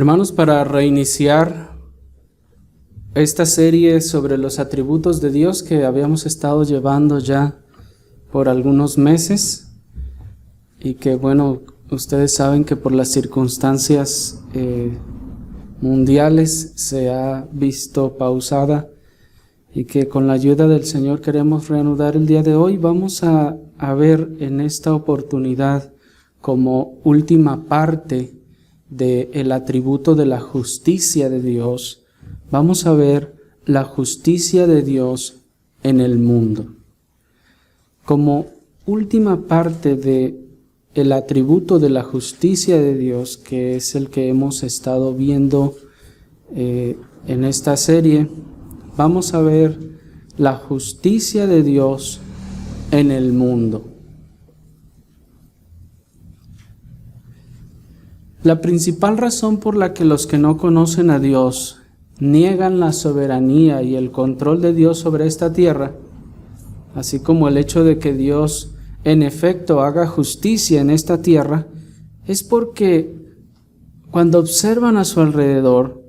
Hermanos, para reiniciar esta serie sobre los atributos de Dios que habíamos estado llevando ya por algunos meses y que, bueno, ustedes saben que por las circunstancias mundiales se ha visto pausada y que con la ayuda del Señor queremos reanudar el día de hoy. Vamos a ver en esta oportunidad como última parte del atributo de la justicia de Dios, vamos a ver la justicia de Dios en el mundo. Como última parte del atributo de la justicia de Dios, que es el que hemos estado viendo en esta serie, vamos a ver la justicia de Dios en el mundo. La principal razón por la que los que no conocen a Dios niegan la soberanía y el control de Dios sobre esta tierra, así como el hecho de que Dios en efecto haga justicia en esta tierra, es porque cuando observan a su alrededor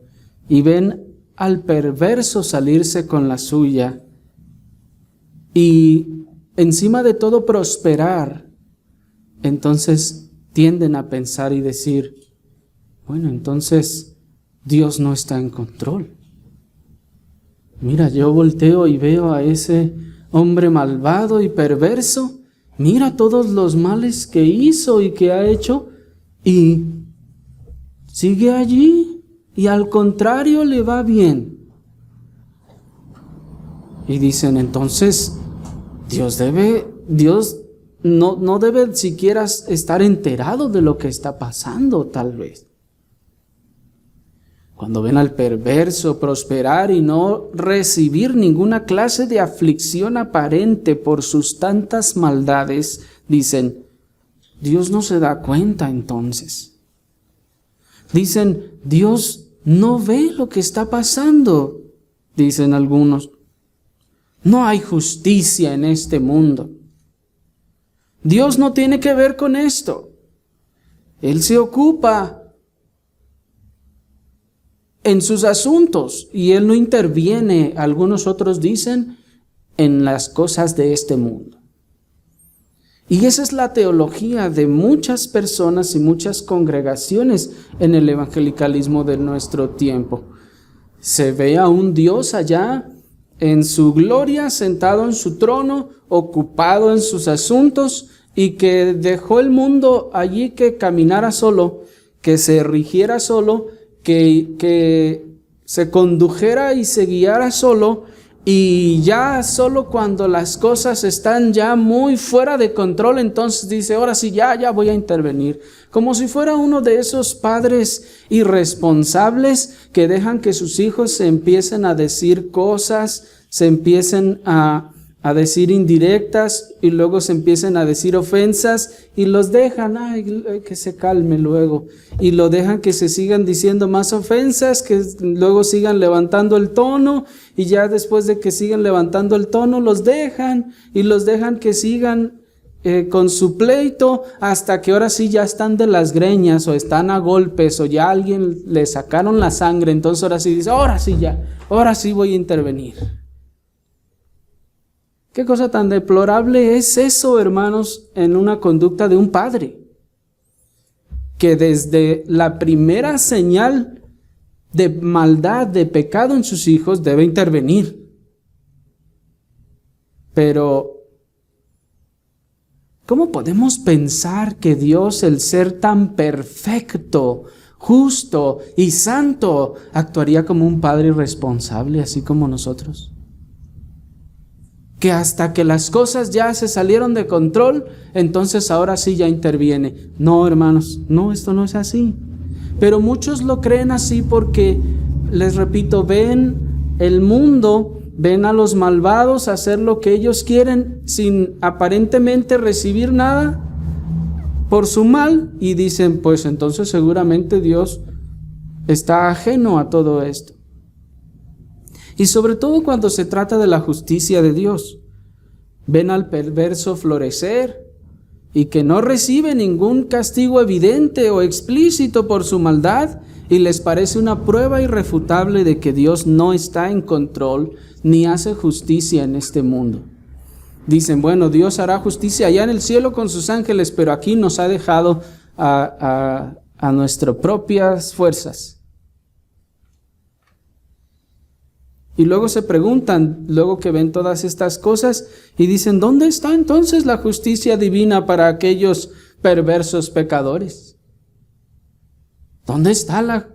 y ven al perverso salirse con la suya y encima de todo prosperar, entonces tienden a pensar y decir: bueno, entonces Dios no está en control. Mira, yo volteo y veo a ese hombre malvado y perverso, mira todos los males que hizo y que ha hecho, y sigue allí, y al contrario le va bien. Y dicen, entonces Dios no debe siquiera estar enterado de lo que está pasando, tal vez. Cuando ven al perverso prosperar y no recibir ninguna clase de aflicción aparente por sus tantas maldades, dicen, Dios no se da cuenta entonces. Dicen, Dios no ve lo que está pasando, dicen algunos. No hay justicia en este mundo. Dios no tiene que ver con esto. Él se ocupa en sus asuntos y Él no interviene, algunos otros dicen, en las cosas de este mundo. Y esa es la teología de muchas personas y muchas congregaciones en el evangelicalismo de nuestro tiempo. Se ve a un Dios allá en su gloria, sentado en su trono, ocupado en sus asuntos, y que dejó el mundo allí que caminara solo, que se rigiera solo, que se condujera y se guiara solo, y ya solo cuando las cosas están ya muy fuera de control, entonces dice, ahora sí, ya voy a intervenir. Como si fuera uno de esos padres irresponsables que dejan que sus hijos se empiecen a decir cosas, se empiecen a decir indirectas y luego se empiecen a decir ofensas y los dejan, que se calme luego, y lo dejan que se sigan diciendo más ofensas, que luego sigan levantando el tono, y ya después de que sigan levantando el tono los dejan que sigan con su pleito hasta que ahora sí ya están de las greñas o están a golpes o ya alguien le sacaron la sangre, entonces ahora sí dice, ahora sí voy a intervenir. ¿Qué cosa tan deplorable es eso, hermanos, en una conducta de un padre? Que desde la primera señal de maldad, de pecado en sus hijos, debe intervenir. Pero, ¿cómo podemos pensar que Dios, el ser tan perfecto, justo y santo, actuaría como un padre irresponsable, así como nosotros? Que hasta que las cosas ya se salieron de control, entonces ahora sí ya interviene. No, hermanos, no, esto no es así. Pero muchos lo creen así porque, les repito, ven el mundo, ven a los malvados hacer lo que ellos quieren sin aparentemente recibir nada por su mal y dicen, pues entonces seguramente Dios está ajeno a todo esto. Y sobre todo cuando se trata de la justicia de Dios, ven al perverso florecer y que no recibe ningún castigo evidente o explícito por su maldad, y les parece una prueba irrefutable de que Dios no está en control ni hace justicia en este mundo. Dicen, bueno, Dios hará justicia allá en el cielo con sus ángeles, pero aquí nos ha dejado a nuestras propias fuerzas. Y luego se preguntan, luego que ven todas estas cosas, y dicen, ¿dónde está entonces la justicia divina para aquellos perversos pecadores? ¿Dónde está la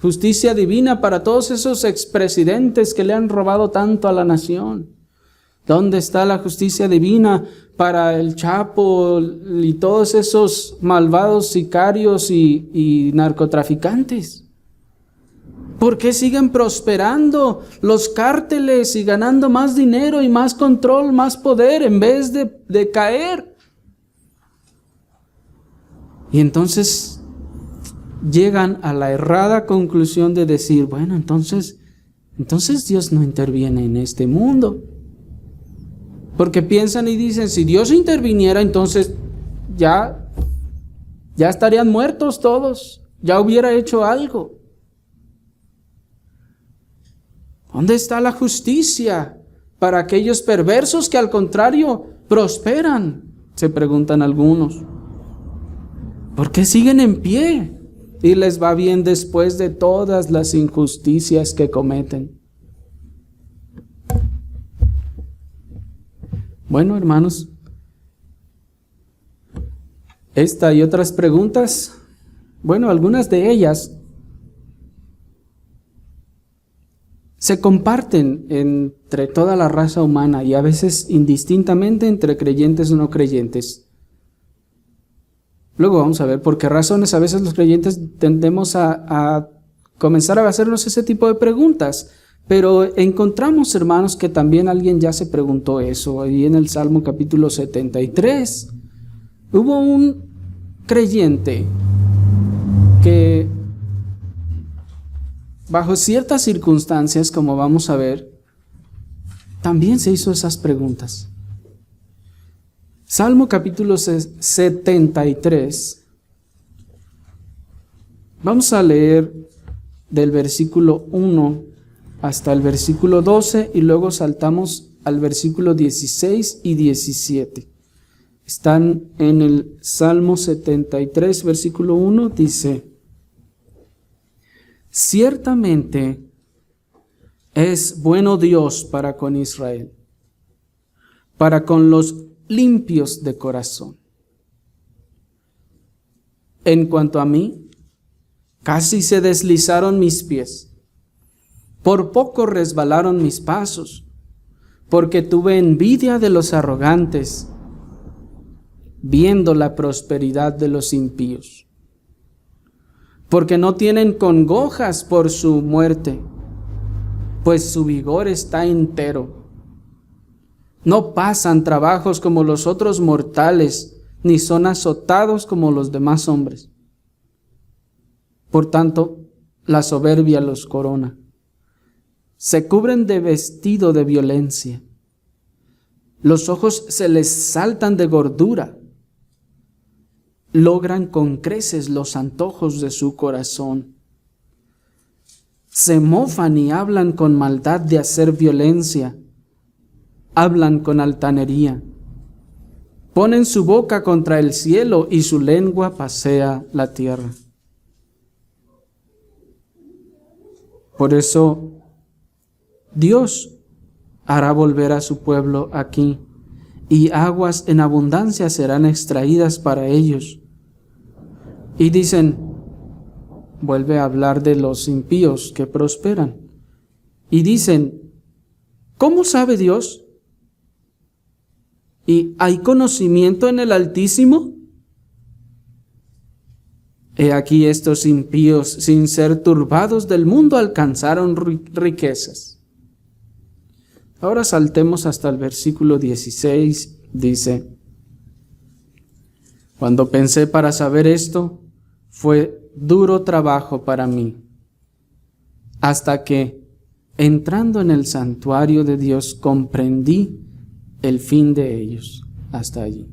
justicia divina para todos esos expresidentes que le han robado tanto a la nación? ¿Dónde está la justicia divina para el Chapo y todos esos malvados sicarios y narcotraficantes? ¿Por qué siguen prosperando los cárteles y ganando más dinero y más control, más poder en vez de caer? Y entonces llegan a la errada conclusión de decir, bueno, entonces Dios no interviene en este mundo. Porque piensan y dicen, si Dios interviniera, entonces ya estarían muertos todos, ya hubiera hecho algo. ¿Dónde está la justicia para aquellos perversos que al contrario prosperan? Se preguntan algunos. ¿Por qué siguen en pie y les va bien después de todas las injusticias que cometen? Bueno, hermanos, esta y otras preguntas, bueno, algunas de ellas se comparten entre toda la raza humana y a veces indistintamente entre creyentes o no creyentes. Luego vamos a ver por qué razones a veces los creyentes tendemos a comenzar a hacernos ese tipo de preguntas. Pero encontramos, hermanos, que también alguien ya se preguntó eso. Ahí en el Salmo capítulo 73 hubo un creyente que bajo ciertas circunstancias, como vamos a ver, también se hizo esas preguntas. Salmo capítulo 73. Vamos a leer del versículo 1 hasta el versículo 12 y luego saltamos al versículo 16 y 17. Están en el Salmo 73, versículo 1, dice: ciertamente es bueno Dios para con Israel, para con los limpios de corazón. En cuanto a mí, casi se deslizaron mis pies. Por poco resbalaron mis pasos, porque tuve envidia de los arrogantes, viendo la prosperidad de los impíos. Porque no tienen congojas por su muerte, pues su vigor está entero. No pasan trabajos como los otros mortales, ni son azotados como los demás hombres. Por tanto, la soberbia los corona. Se cubren de vestido de violencia. Los ojos se les saltan de gordura. Logran con creces los antojos de su corazón. Se mofan y hablan con maldad de hacer violencia. Hablan con altanería. Ponen su boca contra el cielo y su lengua pasea la tierra. Por eso Dios hará volver a su pueblo aquí, y aguas en abundancia serán extraídas para ellos. Y dicen, vuelve a hablar de los impíos que prosperan. Y dicen, ¿cómo sabe Dios? ¿Y hay conocimiento en el Altísimo? He aquí estos impíos, sin ser turbados del mundo, alcanzaron riquezas. Ahora saltemos hasta el versículo 16, dice: cuando pensé para saber esto, fue duro trabajo para mí, hasta que, entrando en el santuario de Dios, comprendí el fin de ellos. Hasta allí.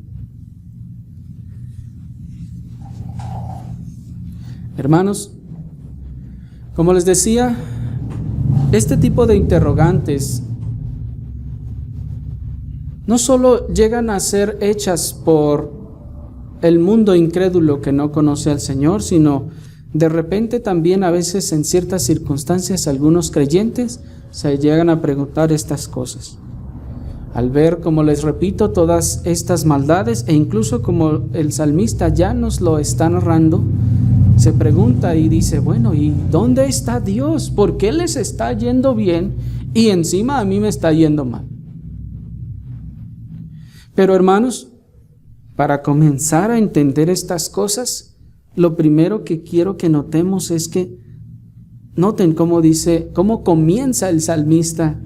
Hermanos, como les decía, este tipo de interrogantes no solo llegan a ser hechas por el mundo incrédulo que no conoce al Señor, sino de repente también a veces en ciertas circunstancias algunos creyentes se llegan a preguntar estas cosas. Al ver, como les repito, todas estas maldades, e incluso como el salmista ya nos lo está narrando, se pregunta y dice, bueno, ¿y dónde está Dios? ¿Por qué les está yendo bien y encima a mí me está yendo mal? Pero hermanos, para comenzar a entender estas cosas, lo primero que quiero que notemos es que noten cómo comienza el salmista.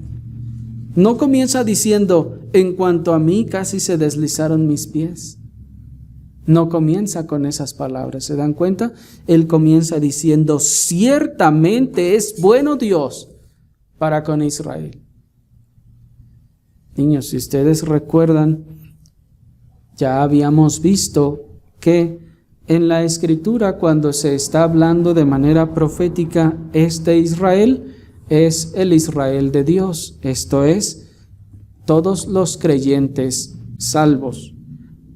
No comienza diciendo, en cuanto a mí casi se deslizaron mis pies. No comienza con esas palabras, ¿se dan cuenta? Él comienza diciendo, ciertamente es bueno Dios para con Israel. Niños, si ustedes recuerdan, ya habíamos visto que en la Escritura, cuando se está hablando de manera profética, este Israel es el Israel de Dios, esto es, todos los creyentes salvos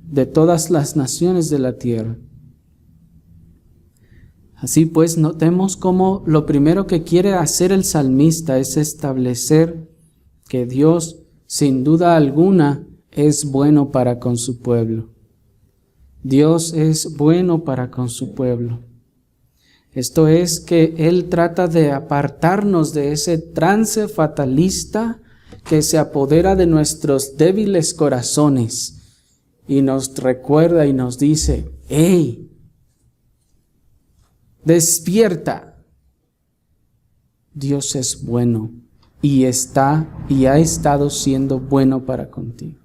de todas las naciones de la tierra. Así pues, notemos cómo lo primero que quiere hacer el salmista es establecer que Dios, sin duda alguna, es bueno para con su pueblo. Dios es bueno para con su pueblo. Esto es que Él trata de apartarnos de ese trance fatalista que se apodera de nuestros débiles corazones y nos recuerda y nos dice, ¡hey! Despierta. Dios es bueno y ha estado siendo bueno para contigo.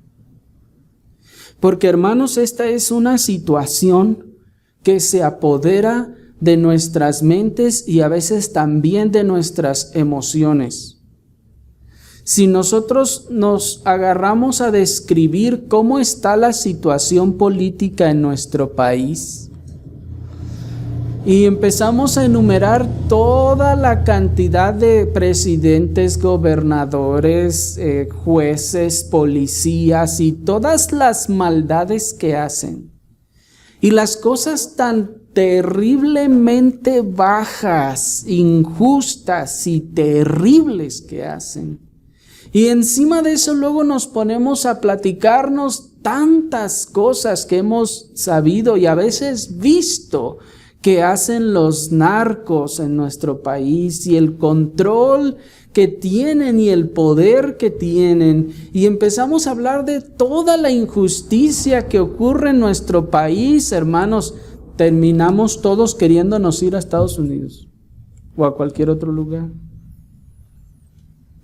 Porque hermanos, esta es una situación que se apodera de nuestras mentes y a veces también de nuestras emociones. Si nosotros nos agarramos a describir cómo está la situación política en nuestro país y empezamos a enumerar toda la cantidad de presidentes, gobernadores, jueces, policías y todas las maldades que hacen y las cosas tan terriblemente bajas, injustas y terribles que hacen. Y encima de eso luego nos ponemos a platicarnos tantas cosas que hemos sabido y a veces visto que hacen los narcos en nuestro país y el control que tienen y el poder que tienen. Y empezamos a hablar de toda la injusticia que ocurre en nuestro país, hermanos. Terminamos todos queriéndonos ir a Estados Unidos o a cualquier otro lugar.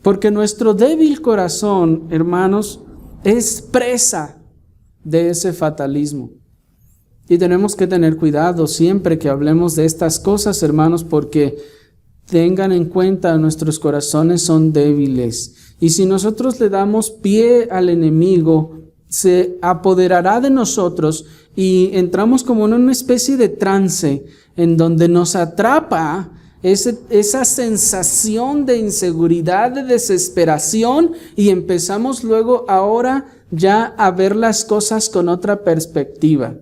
Porque nuestro débil corazón, hermanos, es presa de ese fatalismo. Y tenemos que tener cuidado siempre que hablemos de estas cosas, hermanos, porque tengan en cuenta nuestros corazones son débiles. Y si nosotros le damos pie al enemigo, se apoderará de nosotros y entramos como en una especie de trance en donde nos atrapa esa sensación de inseguridad, de desesperación, y empezamos luego ahora ya a ver las cosas con otra perspectiva.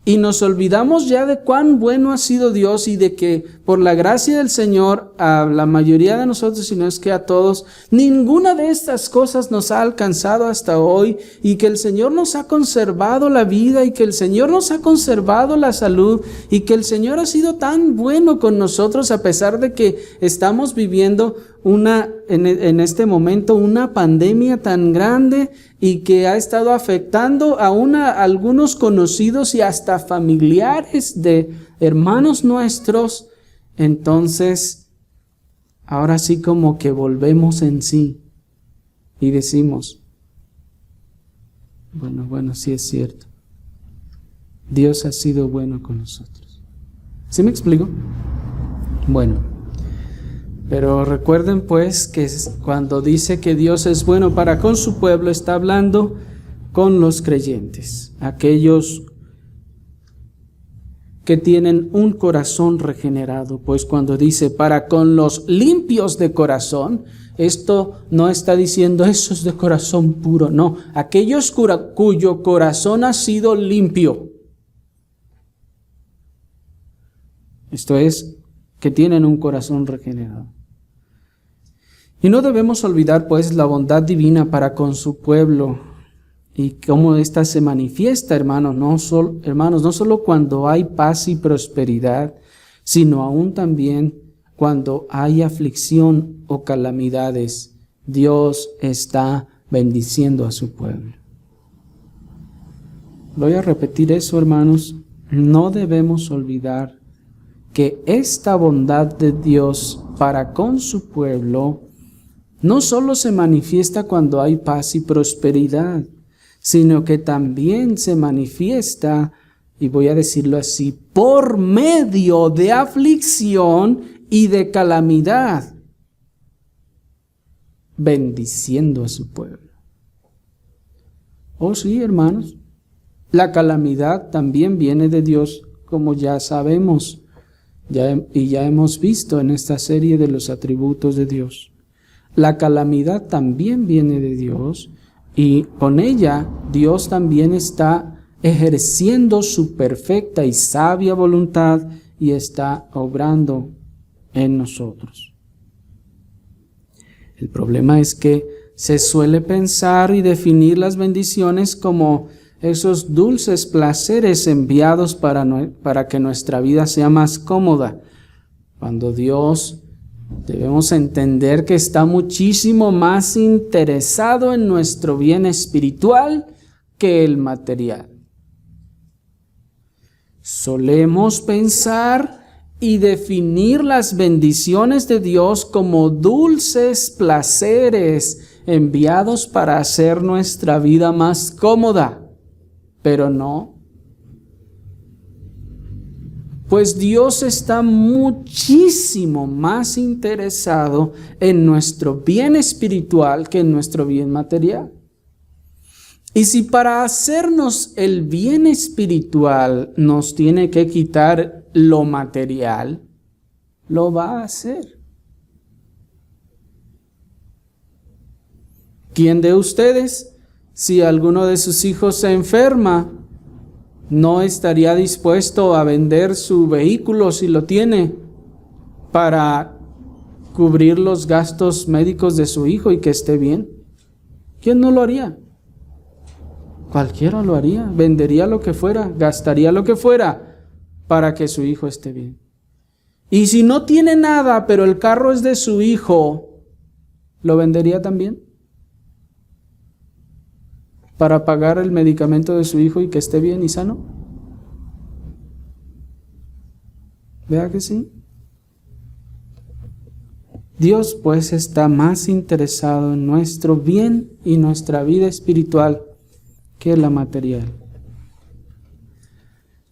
Y nos olvidamos ya de cuán bueno ha sido Dios y de que por la gracia del Señor a la mayoría de nosotros, si no es que a todos, ninguna de estas cosas nos ha alcanzado hasta hoy y que el Señor nos ha conservado la vida y que el Señor nos ha conservado la salud y que el Señor ha sido tan bueno con nosotros a pesar de que estamos viviendo en este momento una pandemia tan grande y que ha estado afectando a algunos conocidos y hasta familiares de hermanos nuestros. Entonces, ahora sí como que volvemos en sí y decimos, bueno, sí es cierto. Dios ha sido bueno con nosotros. ¿Sí me explico? Bueno. Pero recuerden pues que cuando dice que Dios es bueno para con su pueblo, está hablando con los creyentes, aquellos que tienen un corazón regenerado. Pues cuando dice para con los limpios de corazón, esto no está diciendo esos de corazón puro, no, aquellos cuyo corazón ha sido limpio. Esto es, que tienen un corazón regenerado. Y no debemos olvidar pues la bondad divina para con su pueblo y cómo ésta se manifiesta, hermanos, no solo cuando hay paz y prosperidad, sino aún también cuando hay aflicción o calamidades. Dios está bendiciendo a su pueblo. Voy a repetir eso, hermanos. No debemos olvidar que esta bondad de Dios para con su pueblo no solo se manifiesta cuando hay paz y prosperidad, sino que también se manifiesta, y voy a decirlo así, por medio de aflicción y de calamidad, bendiciendo a su pueblo. Oh sí, hermanos, la calamidad también viene de Dios, como ya sabemos, y ya hemos visto en esta serie de los atributos de Dios. La calamidad también viene de Dios, y con ella Dios también está ejerciendo su perfecta y sabia voluntad y está obrando en nosotros. El problema es que se suele pensar y definir las bendiciones como esos dulces placeres enviados para que nuestra vida sea más cómoda, cuando Dios debemos entender que está muchísimo más interesado en nuestro bien espiritual que el material. Solemos pensar y definir las bendiciones de Dios como dulces placeres enviados para hacer nuestra vida más cómoda, pero no. Pues Dios está muchísimo más interesado en nuestro bien espiritual que en nuestro bien material. Y si para hacernos el bien espiritual nos tiene que quitar lo material, lo va a hacer. ¿Quién de ustedes, si alguno de sus hijos se enferma, no estaría dispuesto a vender su vehículo si lo tiene para cubrir los gastos médicos de su hijo y que esté bien? ¿Quién no lo haría? Cualquiera lo haría, vendería lo que fuera, gastaría lo que fuera para que su hijo esté bien. Y si no tiene nada, pero el carro es de su hijo, ¿lo vendería también? Para pagar el medicamento de su hijo y que esté bien y sano. ¿Vea que sí? Dios pues está más interesado en nuestro bien y nuestra vida espiritual que la material.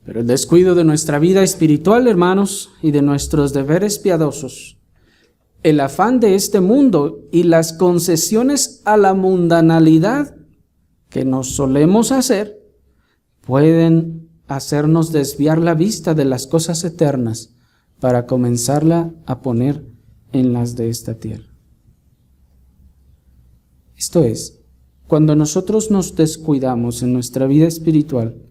Pero el descuido de nuestra vida espiritual, hermanos, y de nuestros deberes piadosos, el afán de este mundo y las concesiones a la mundanalidad que nos solemos hacer, pueden hacernos desviar la vista de las cosas eternas para comenzarla a poner en las de esta tierra. Esto es, cuando nosotros nos descuidamos en nuestra vida espiritual,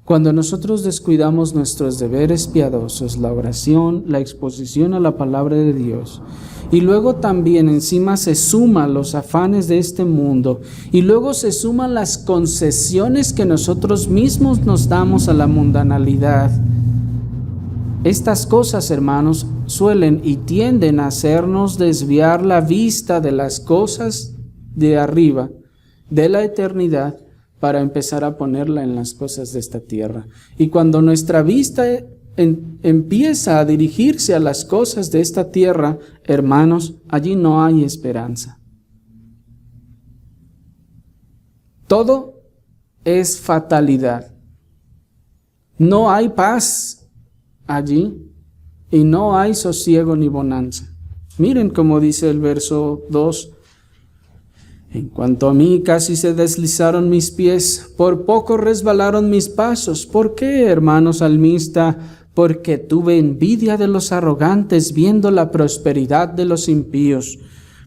cuando nosotros descuidamos nuestros deberes piadosos, la oración, la exposición a la palabra de Dios, y luego también encima se suman los afanes de este mundo, y luego se suman las concesiones que nosotros mismos nos damos a la mundanalidad. Estas cosas, hermanos, suelen y tienden a hacernos desviar la vista de las cosas de arriba, de la eternidad, para empezar a ponerla en las cosas de esta tierra. Y cuando nuestra vista empieza a dirigirse a las cosas de esta tierra, hermanos, allí no hay esperanza. Todo es fatalidad. No hay paz allí y no hay sosiego ni bonanza. Miren cómo dice el verso 2. En cuanto a mí, casi se deslizaron mis pies, por poco resbalaron mis pasos. ¿Por qué, hermano salmista, porque tuve envidia de los arrogantes viendo la prosperidad de los impíos,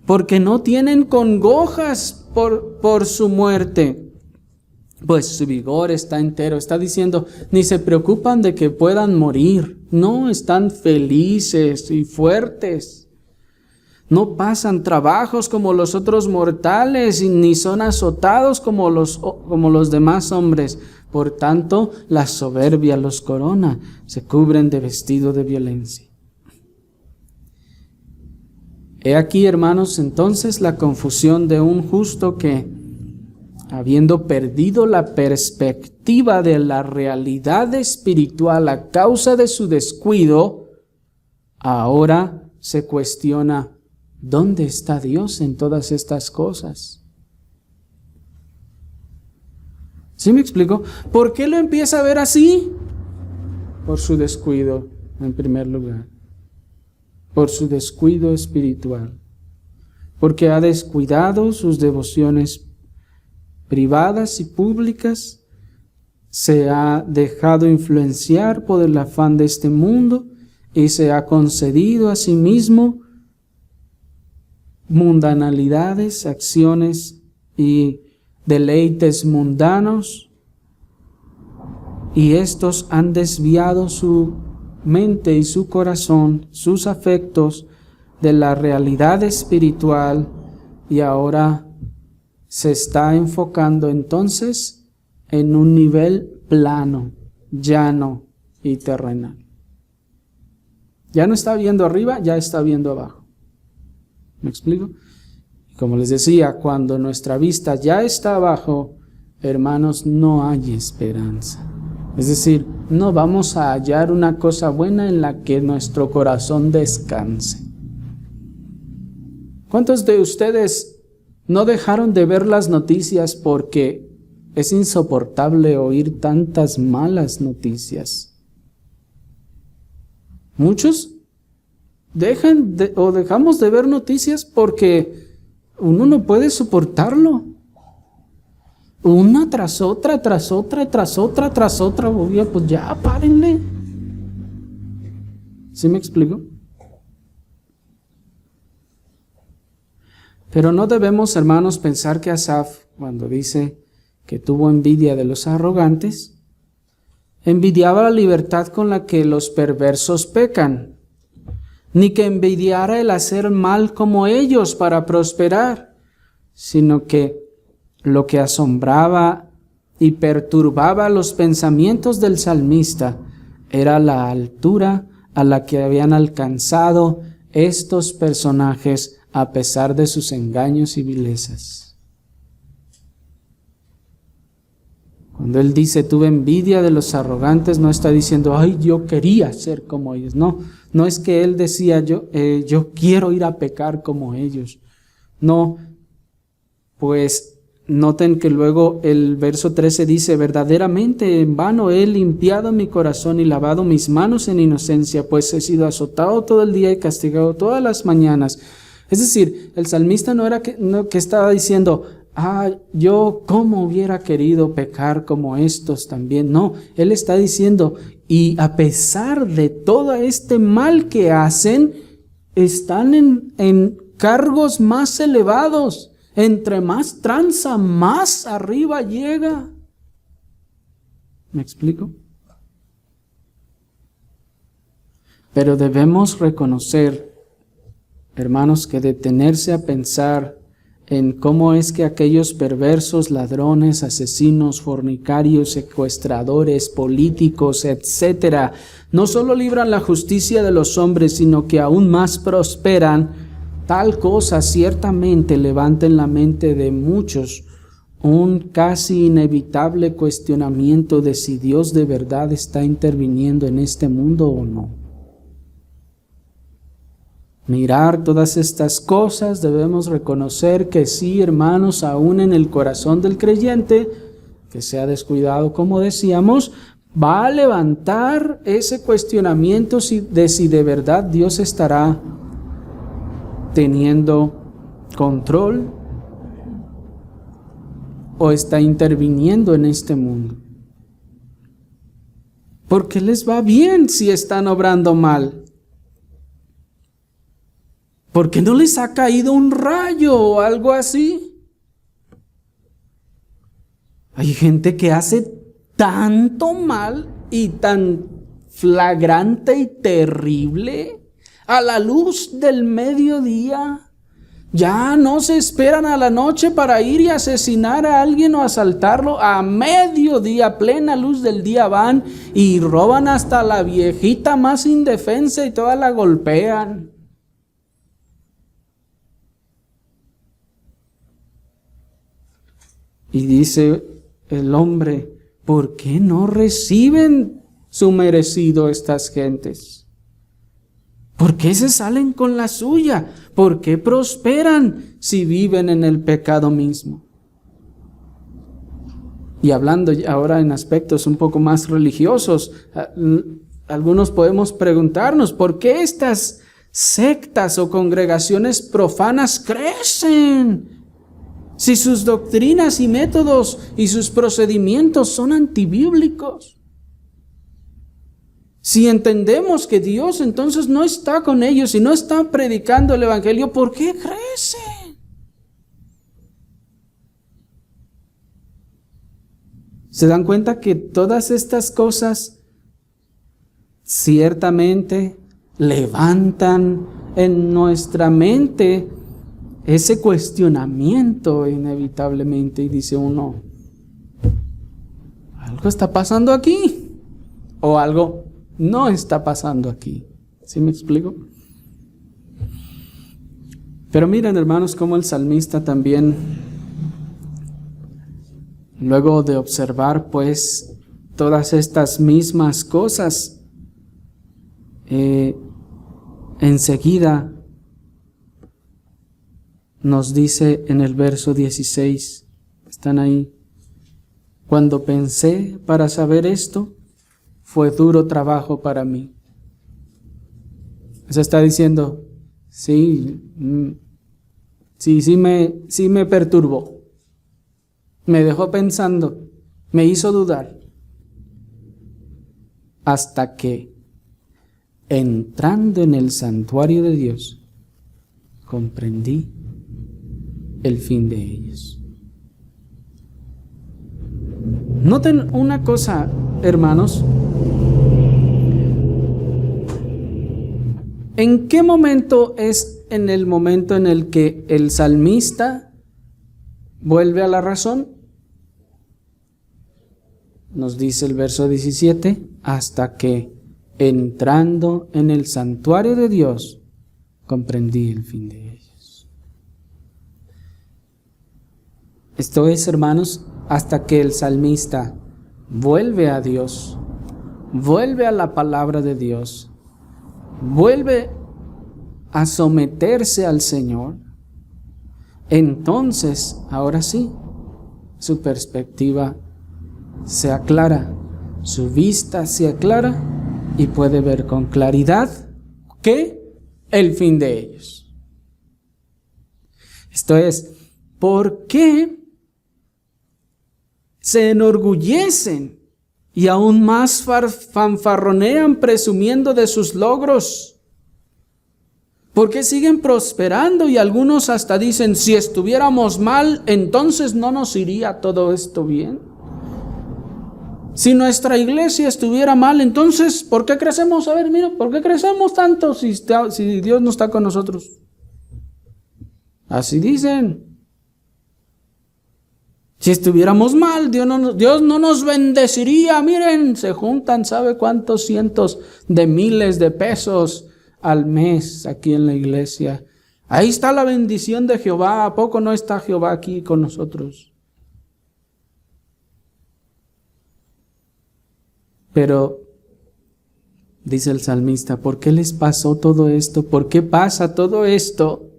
porque no tienen congojas por su muerte, pues su vigor está entero. Está diciendo, ni se preocupan de que puedan morir, no, están felices y fuertes. No pasan trabajos como los otros mortales, ni son azotados como los demás hombres. Por tanto, la soberbia los corona, se cubren de vestido de violencia. He aquí, hermanos, entonces la confusión de un justo que, habiendo perdido la perspectiva de la realidad espiritual a causa de su descuido, ahora se cuestiona, ¿dónde está Dios en todas estas cosas? ¿Sí me explico? ¿Por qué lo empieza a ver así? Por su descuido, en primer lugar. Por su descuido espiritual. Porque ha descuidado sus devociones privadas y públicas, se ha dejado influenciar por el afán de este mundo y se ha concedido a sí mismo mundanalidades, acciones y deleites mundanos, y estos han desviado su mente y su corazón, sus afectos de la realidad espiritual, y ahora se está enfocando entonces en un nivel plano, llano y terrenal. Ya no está viendo arriba, ya está viendo abajo. ¿Me explico? Como les decía, cuando nuestra vista ya está abajo, hermanos, no hay esperanza. Es decir, no vamos a hallar una cosa buena en la que nuestro corazón descanse. ¿Cuántos de ustedes no dejaron de ver las noticias porque es insoportable oír tantas malas noticias? Muchos dejamos de ver noticias porque uno no puede soportarlo. Una tras otra, tras otra, tras otra, tras otra. Oye, pues ya, párenle. ¿Sí me explico? Pero no debemos, hermanos, pensar que Asaf, cuando dice que tuvo envidia de los arrogantes, envidiaba la libertad con la que los perversos pecan, ni que envidiara el hacer mal como ellos para prosperar, sino que lo que asombraba y perturbaba los pensamientos del salmista era la altura a la que habían alcanzado estos personajes a pesar de sus engaños y vilezas. Cuando él dice, tuve envidia de los arrogantes, no está diciendo, ay, yo quería ser como ellos. No es que él decía, yo quiero ir a pecar como ellos. No, pues noten que luego el verso 13 dice, verdaderamente en vano he limpiado mi corazón y lavado mis manos en inocencia, pues he sido azotado todo el día y castigado todas las mañanas. Es decir, el salmista no era que estaba diciendo, yo cómo hubiera querido pecar como estos también. No, él está diciendo, y a pesar de todo este mal que hacen, están en cargos más elevados. Entre más tranza, más arriba llega. ¿Me explico? Pero debemos reconocer, hermanos, que detenerse a pensar en cómo es que aquellos perversos, ladrones, asesinos, fornicarios, secuestradores, políticos, etcétera, no solo libran la justicia de los hombres, sino que aún más prosperan. Tal cosa ciertamente levanta en la mente de muchos un casi inevitable cuestionamiento de si Dios de verdad está interviniendo en este mundo o no. Mirar todas estas cosas, debemos reconocer que sí, hermanos, aún en el corazón del creyente, que se ha descuidado, como decíamos, va a levantar ese cuestionamiento de si de verdad Dios estará teniendo control o está interviniendo en este mundo. ¿Por qué les va bien si están obrando mal? ¿Por qué no les ha caído un rayo o algo así? Hay gente que hace tanto mal y tan flagrante y terrible a la luz del mediodía. Ya no se esperan a la noche para ir y asesinar a alguien o asaltarlo. A mediodía, plena luz del día, van y roban hasta la viejita más indefensa y toda la golpean. Y dice el hombre, ¿por qué no reciben su merecido estas gentes? ¿Por qué se salen con la suya? ¿Por qué prosperan si viven en el pecado mismo? Y hablando ahora en aspectos un poco más religiosos, algunos podemos preguntarnos, ¿por qué estas sectas o congregaciones profanas crecen? Si sus doctrinas y métodos y sus procedimientos son antibíblicos. Si entendemos que Dios entonces no está con ellos y no está predicando el evangelio, ¿por qué crecen? ¿Se dan cuenta que todas estas cosas ciertamente levantan en nuestra mente ese cuestionamiento inevitablemente? Y dice uno, algo está pasando aquí o algo no está pasando aquí. ¿Sí me explico? Pero miren, hermanos, cómo el salmista también, luego de observar pues todas estas mismas cosas, enseguida nos dice en el verso 16, ¿están ahí? Cuando pensé para saber esto, fue duro trabajo para mí. Se está diciendo, sí me perturbó. Me dejó pensando, me hizo dudar. Hasta que, entrando en el santuario de Dios, comprendí el fin de ellos. Noten una cosa, hermanos. ¿En qué momento es en el momento en el que el salmista vuelve a la razón? Nos dice el verso 17, hasta que entrando en el santuario de Dios, comprendí el fin de ellos. Esto es, hermanos, hasta que el salmista vuelve a Dios, vuelve a la palabra de Dios, vuelve a someterse al Señor, entonces, ahora sí, su perspectiva se aclara, su vista se aclara y puede ver con claridad que el fin de ellos. Esto es, ¿por qué se enorgullecen y aún más fanfarronean presumiendo de sus logros? ¿Por qué siguen prosperando? Y algunos hasta dicen, si estuviéramos mal, entonces no nos iría todo esto bien. Si nuestra iglesia estuviera mal, entonces, ¿por qué crecemos? A ver, mira, ¿por qué crecemos tanto si Dios no está con nosotros? Así dicen. Si estuviéramos mal, Dios no nos bendeciría. Miren, se juntan, ¿sabe cuántos cientos de miles de pesos al mes aquí en la iglesia? Ahí está la bendición de Jehová. ¿A poco no está Jehová aquí con nosotros? Pero, dice el salmista, ¿por qué les pasó todo esto? ¿Por qué pasa todo esto?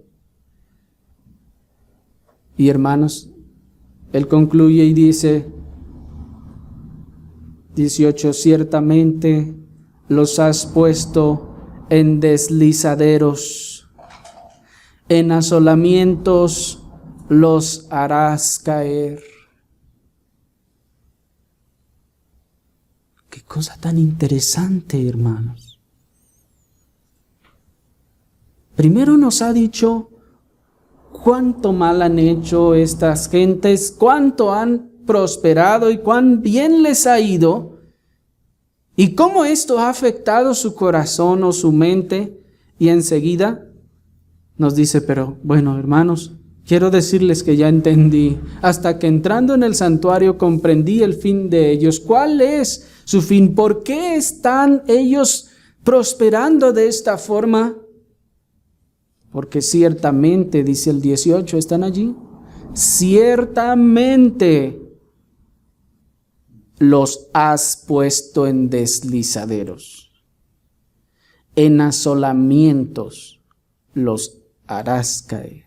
Y hermanos, él concluye y dice, 18, ciertamente los has puesto en deslizaderos, en asolamientos los harás caer. Cosa tan interesante, hermanos. Primero nos ha dicho cuánto mal han hecho estas gentes, cuánto han prosperado y cuán bien les ha ido, y cómo esto ha afectado su corazón o su mente, y enseguida nos dice, pero bueno, hermanos, quiero decirles que ya entendí, hasta que entrando en el santuario comprendí el fin de ellos. ¿Cuál es su fin? ¿Por qué están ellos prosperando de esta forma? Porque ciertamente, dice el 18, ¿están allí? Ciertamente los has puesto en deslizaderos, en asolamientos los harás caer.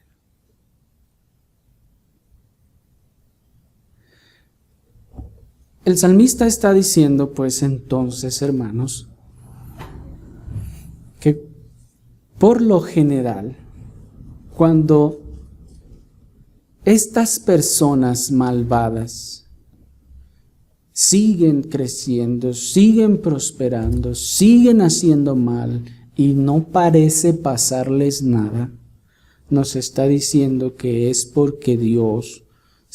El salmista está diciendo, pues entonces, hermanos, que por lo general, cuando estas personas malvadas siguen creciendo, siguen prosperando, siguen haciendo mal y no parece pasarles nada, nos está diciendo que es porque Dios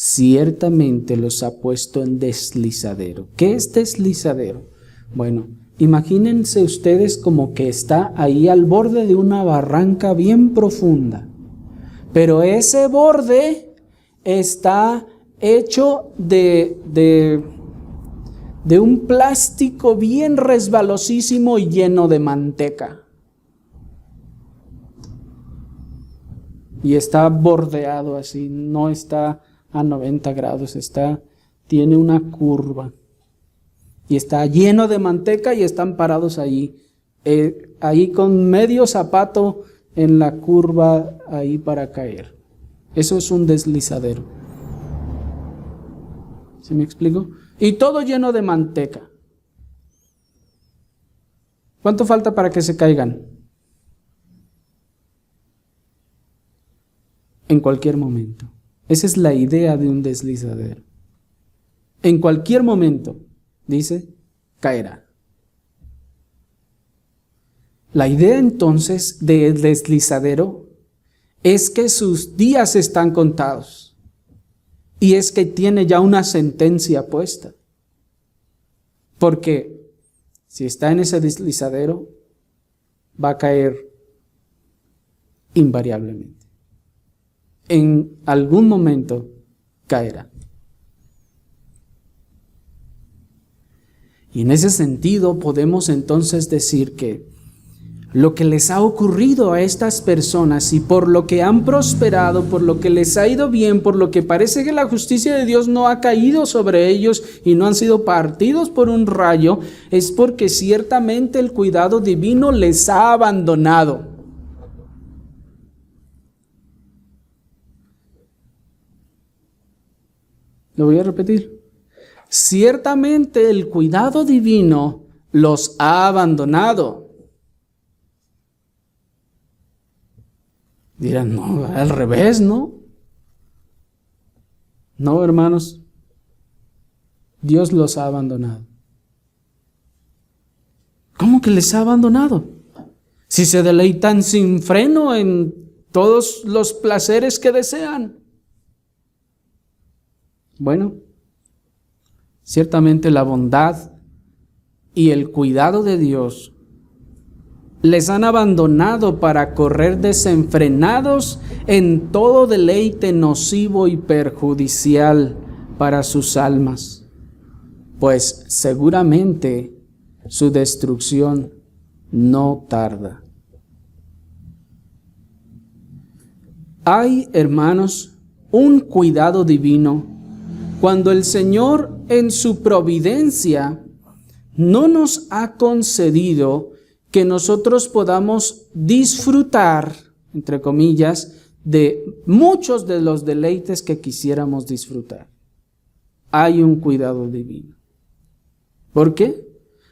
ciertamente los ha puesto en deslizadero. ¿Qué es deslizadero? Bueno, imagínense ustedes como que está ahí al borde de una barranca bien profunda, pero ese borde está hecho de un plástico bien resbalosísimo y lleno de manteca. Y está bordeado así, no está a 90 grados, tiene una curva. Y está lleno de manteca y están parados ahí con medio zapato en la curva ahí para caer. Eso es un deslizadero. ¿Sí me explico? Y todo lleno de manteca. ¿Cuánto falta para que se caigan? En cualquier momento. Esa es la idea de un deslizadero. En cualquier momento, dice, caerá. La idea entonces del deslizadero es que sus días están contados y es que tiene ya una sentencia puesta. Porque si está en ese deslizadero, va a caer invariablemente. En algún momento caerá. Y en ese sentido podemos entonces decir que lo que les ha ocurrido a estas personas y por lo que han prosperado, por lo que les ha ido bien, por lo que parece que la justicia de Dios no ha caído sobre ellos y no han sido partidos por un rayo, es porque ciertamente el cuidado divino les ha abandonado. Lo voy a repetir. Ciertamente el cuidado divino los ha abandonado. Dirán, no, al revés, ¿no? No, hermanos, Dios los ha abandonado. ¿Cómo que les ha abandonado? Si se deleitan sin freno en todos los placeres que desean. Bueno, ciertamente la bondad y el cuidado de Dios les han abandonado para correr desenfrenados en todo deleite nocivo y perjudicial para sus almas, pues seguramente su destrucción no tarda. Hay, hermanos, un cuidado divino cuando el Señor en su providencia no nos ha concedido que nosotros podamos disfrutar, entre comillas, de muchos de los deleites que quisiéramos disfrutar. Hay un cuidado divino. ¿Por qué?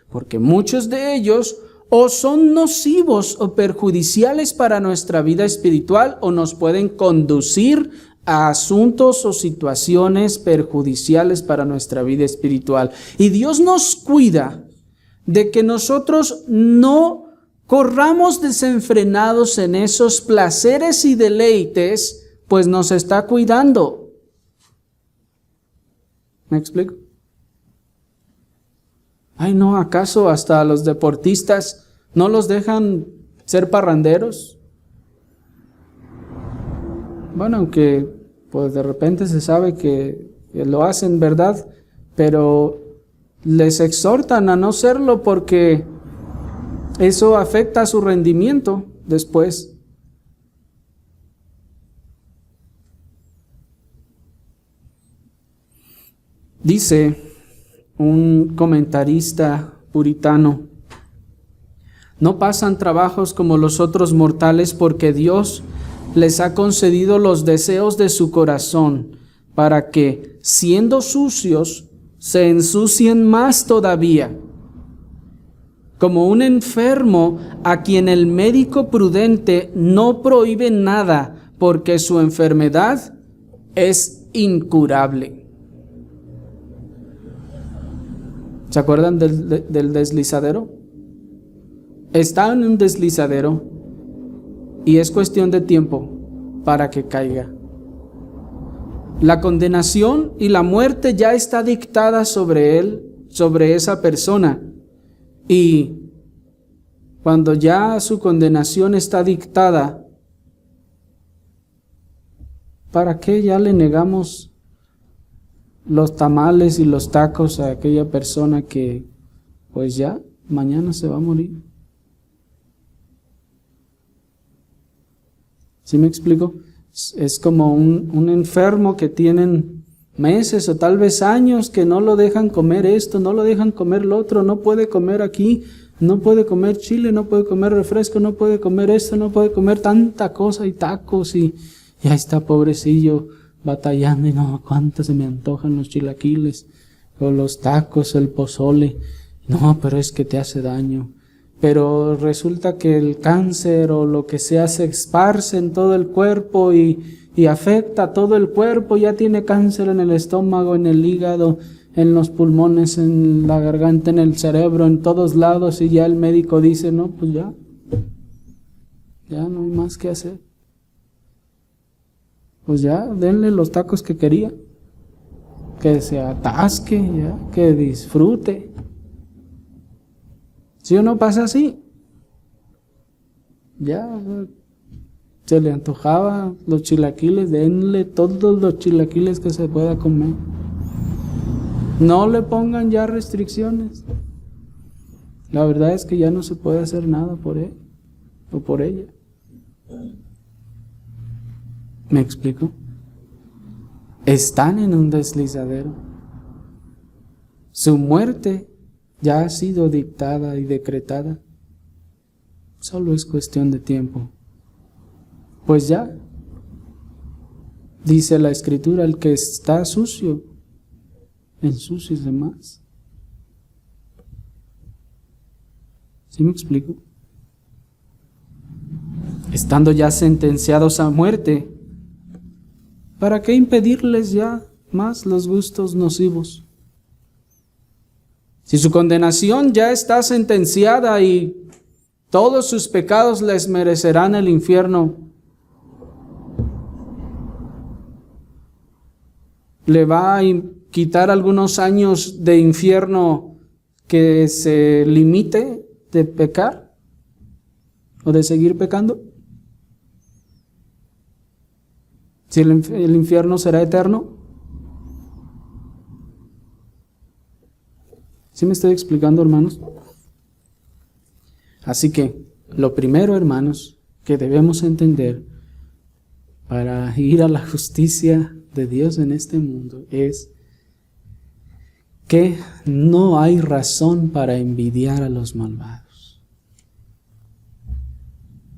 Porque muchos de ellos o son nocivos o perjudiciales para nuestra vida espiritual o nos pueden conducir a asuntos o situaciones perjudiciales para nuestra vida espiritual. Y Dios nos cuida de que nosotros no corramos desenfrenados en esos placeres y deleites, pues nos está cuidando. ¿Me explico? Ay, no, ¿acaso hasta a los deportistas no los dejan ser parranderos? Bueno, aunque pues de repente se sabe que lo hacen, ¿verdad? Pero les exhortan a no serlo porque eso afecta a su rendimiento después. Dice un comentarista puritano: no pasan trabajos como los otros mortales porque Dios les ha concedido los deseos de su corazón para que, siendo sucios, se ensucien más todavía. Como un enfermo a quien el médico prudente no prohíbe nada porque su enfermedad es incurable. ¿Se acuerdan del deslizadero? Está en un deslizadero y es cuestión de tiempo para que caiga. La condenación y la muerte ya está dictada sobre él, sobre esa persona. Y cuando ya su condenación está dictada, ¿para qué ya le negamos los tamales y los tacos a aquella persona que pues ya mañana se va a morir? ¿Sí me explico? Es como un enfermo que tienen meses o tal vez años que no lo dejan comer esto, no lo dejan comer lo otro, no puede comer aquí, no puede comer chile, no puede comer refresco, no puede comer esto, no puede comer tanta cosa y tacos y ahí está pobrecillo batallando y no, cuánto se me antojan los chilaquiles o los tacos, el pozole. No, pero es que te hace daño. Pero resulta que el cáncer o lo que sea se esparce en todo el cuerpo y afecta a todo el cuerpo. Ya tiene cáncer en el estómago, en el hígado, en los pulmones, en la garganta, en el cerebro, en todos lados, y ya el médico dice, no, pues ya no hay más que hacer. Pues ya, denle los tacos que quería, que se atasque, ya, que disfrute. ¿Sí o no pasa así? Ya se le antojaba los chilaquiles, denle todos los chilaquiles que se pueda comer. No le pongan ya restricciones. La verdad es que ya no se puede hacer nada por él o por ella. ¿Me explico? Están en un deslizadero. Su muerte ya ha sido dictada y decretada. Solo es cuestión de tiempo. Pues ya, dice la Escritura, el que está sucio, ensúciese más. ¿Sí me explico? Estando ya sentenciados a muerte, ¿para qué impedirles ya más los gustos nocivos? Si su condenación ya está sentenciada y todos sus pecados les merecerán el infierno, ¿le va a quitar algunos años de infierno que se limite de pecar o de seguir pecando? Si el infierno será eterno. ¿Sí me estoy explicando, hermanos? Así que, lo primero, hermanos, que debemos entender para ir a la justicia de Dios en este mundo es que no hay razón para envidiar a los malvados.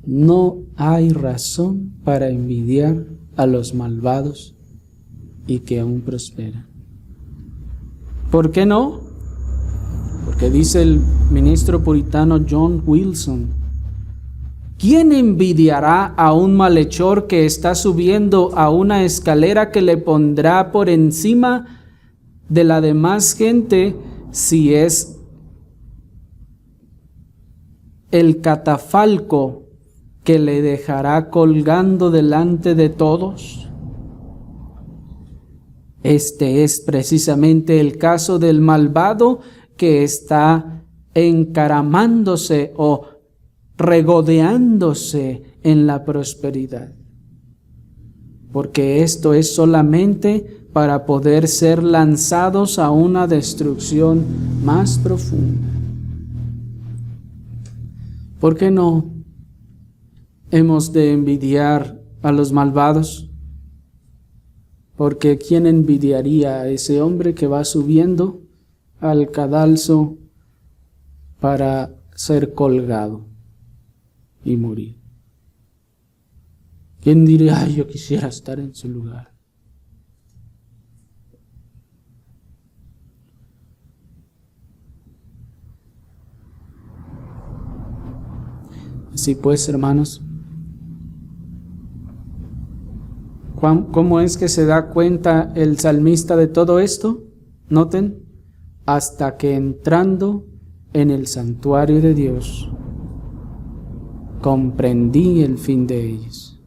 No hay razón para envidiar a los malvados y que aún prosperan. ¿Por qué no? Porque dice el ministro puritano John Wilson: ¿quién envidiará a un malhechor que está subiendo a una escalera que le pondrá por encima de la demás gente si es el catafalco que le dejará colgando delante de todos? Este es precisamente el caso del malvado que está encaramándose o regodeándose en la prosperidad. Porque esto es solamente para poder ser lanzados a una destrucción más profunda. ¿Por qué no hemos de envidiar a los malvados? Porque ¿quién envidiaría a ese hombre que va subiendo al cadalso para ser colgado y morir? ¿Quién diría, ay, yo quisiera estar en su lugar? Así pues, hermanos, ¿cómo es que se da cuenta el salmista de todo esto? Noten, hasta que entrando en el santuario de Dios, comprendí el fin de ellos.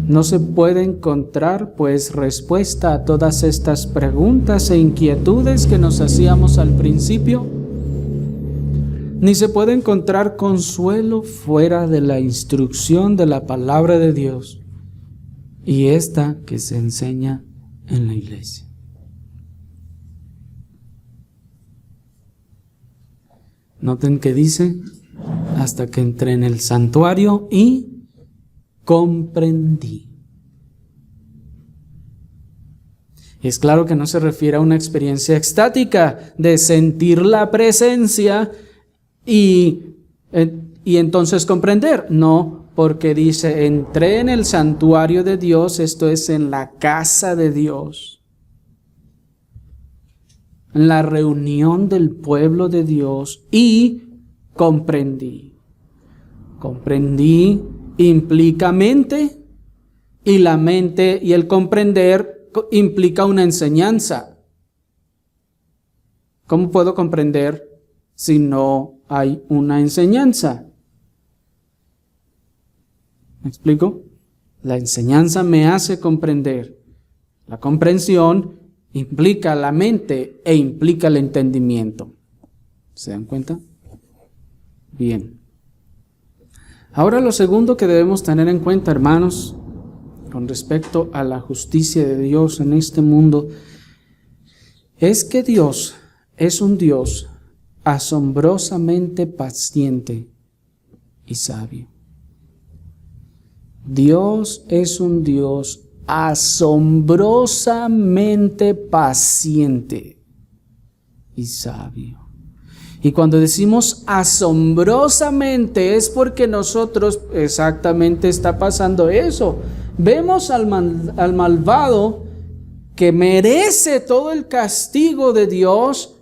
No se puede encontrar, pues, respuesta a todas estas preguntas e inquietudes que nos hacíamos al principio, ni se puede encontrar consuelo fuera de la instrucción de la palabra de Dios y esta que se enseña en la iglesia. Noten que dice, hasta que entré en el santuario y comprendí. Y es claro que no se refiere a una experiencia extática de sentir la presencia y entonces comprender. No, porque dice, entré en el santuario de Dios, esto es en la casa de Dios, en la reunión del pueblo de Dios, y comprendí. Comprendí implica mente, y la mente y el comprender implica una enseñanza. ¿Cómo puedo comprender si no hay una enseñanza? ¿Me explico? La enseñanza me hace comprender. La comprensión implica la mente e implica el entendimiento. ¿Se dan cuenta? Bien. Ahora lo segundo que debemos tener en cuenta, hermanos, con respecto a la justicia de Dios en este mundo, es que Dios es un Dios asombrosamente paciente y sabio. Dios es un Dios asombrosamente paciente y sabio. Y cuando decimos asombrosamente es porque nosotros exactamente está pasando eso. Vemos al malvado que merece todo el castigo de Dios,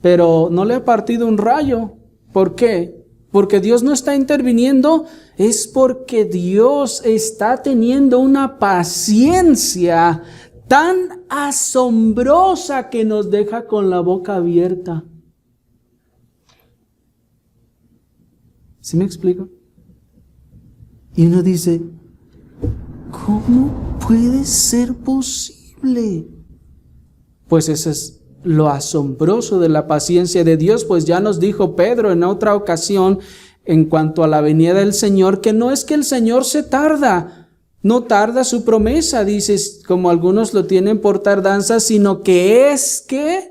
pero no le ha partido un rayo. ¿Por qué? Porque Dios no está interviniendo, es porque Dios está teniendo una paciencia tan asombrosa que nos deja con la boca abierta. ¿Sí me explico? Y uno dice, ¿cómo puede ser posible? Pues eso es lo asombroso de la paciencia de Dios, pues ya nos dijo Pedro en otra ocasión en cuanto a la venida del Señor, que no es que el Señor se tarda, no tarda su promesa, dices, como algunos lo tienen por tardanza, sino que es que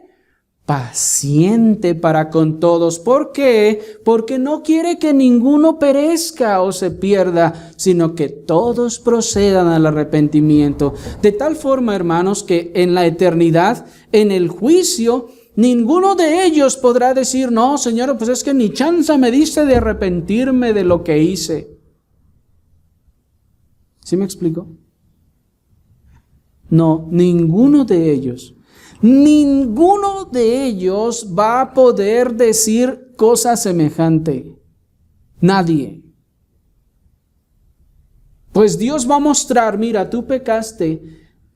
paciente para con todos. ¿Por qué? Porque no quiere que ninguno perezca o se pierda, sino que todos procedan al arrepentimiento. De tal forma, hermanos, que en la eternidad, en el juicio, ninguno de ellos podrá decir, no, Señor, pues es que ni chance me diste de arrepentirme de lo que hice. ¿Sí me explico? No, ninguno de ellos va a poder decir cosa semejante. Nadie. Pues Dios va a mostrar, mira, tú pecaste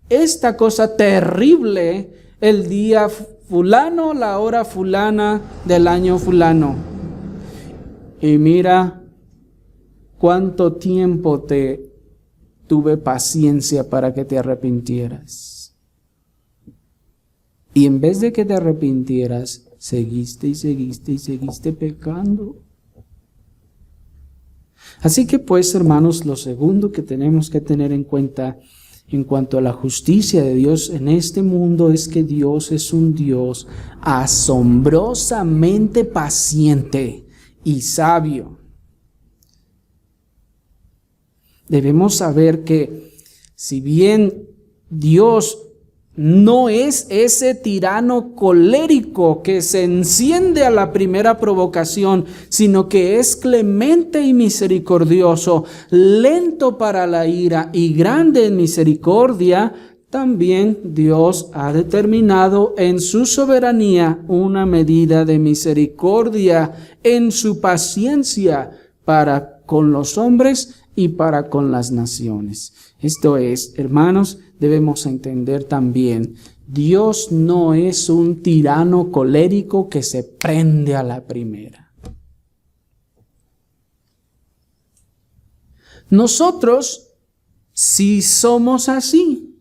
esta cosa terrible el día fulano, la hora fulana del año fulano. Y mira cuánto tiempo tuve paciencia para que te arrepintieras. Y en vez de que te arrepintieras, seguiste y seguiste y seguiste pecando. Así que pues, hermanos, lo segundo que tenemos que tener en cuenta en cuanto a la justicia de Dios en este mundo es que Dios es un Dios asombrosamente paciente y sabio. Debemos saber que si bien Dios no es ese tirano colérico que se enciende a la primera provocación, sino que es clemente y misericordioso, lento para la ira y grande en misericordia, también Dios ha determinado en su soberanía una medida de misericordia en su paciencia para con los hombres y para con las naciones. Esto es, hermanos, debemos entender también, Dios no es un tirano colérico que se prende a la primera. Nosotros sí somos así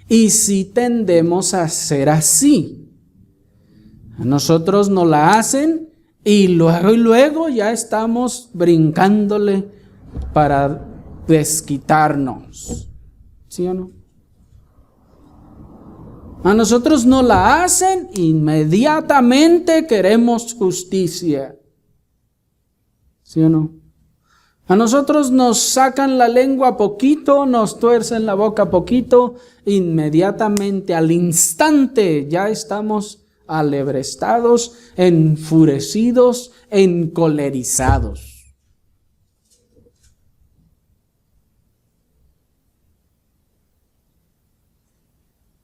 y sí tendemos a ser así. A nosotros nos la hacen y luego ya estamos brincándole para desquitarnos. ¿Sí o no? A nosotros nos la hacen, inmediatamente queremos justicia. ¿Sí o no? A nosotros nos sacan la lengua poquito, nos tuercen la boca poquito, inmediatamente, al instante, ya estamos alebrestados, enfurecidos, encolerizados.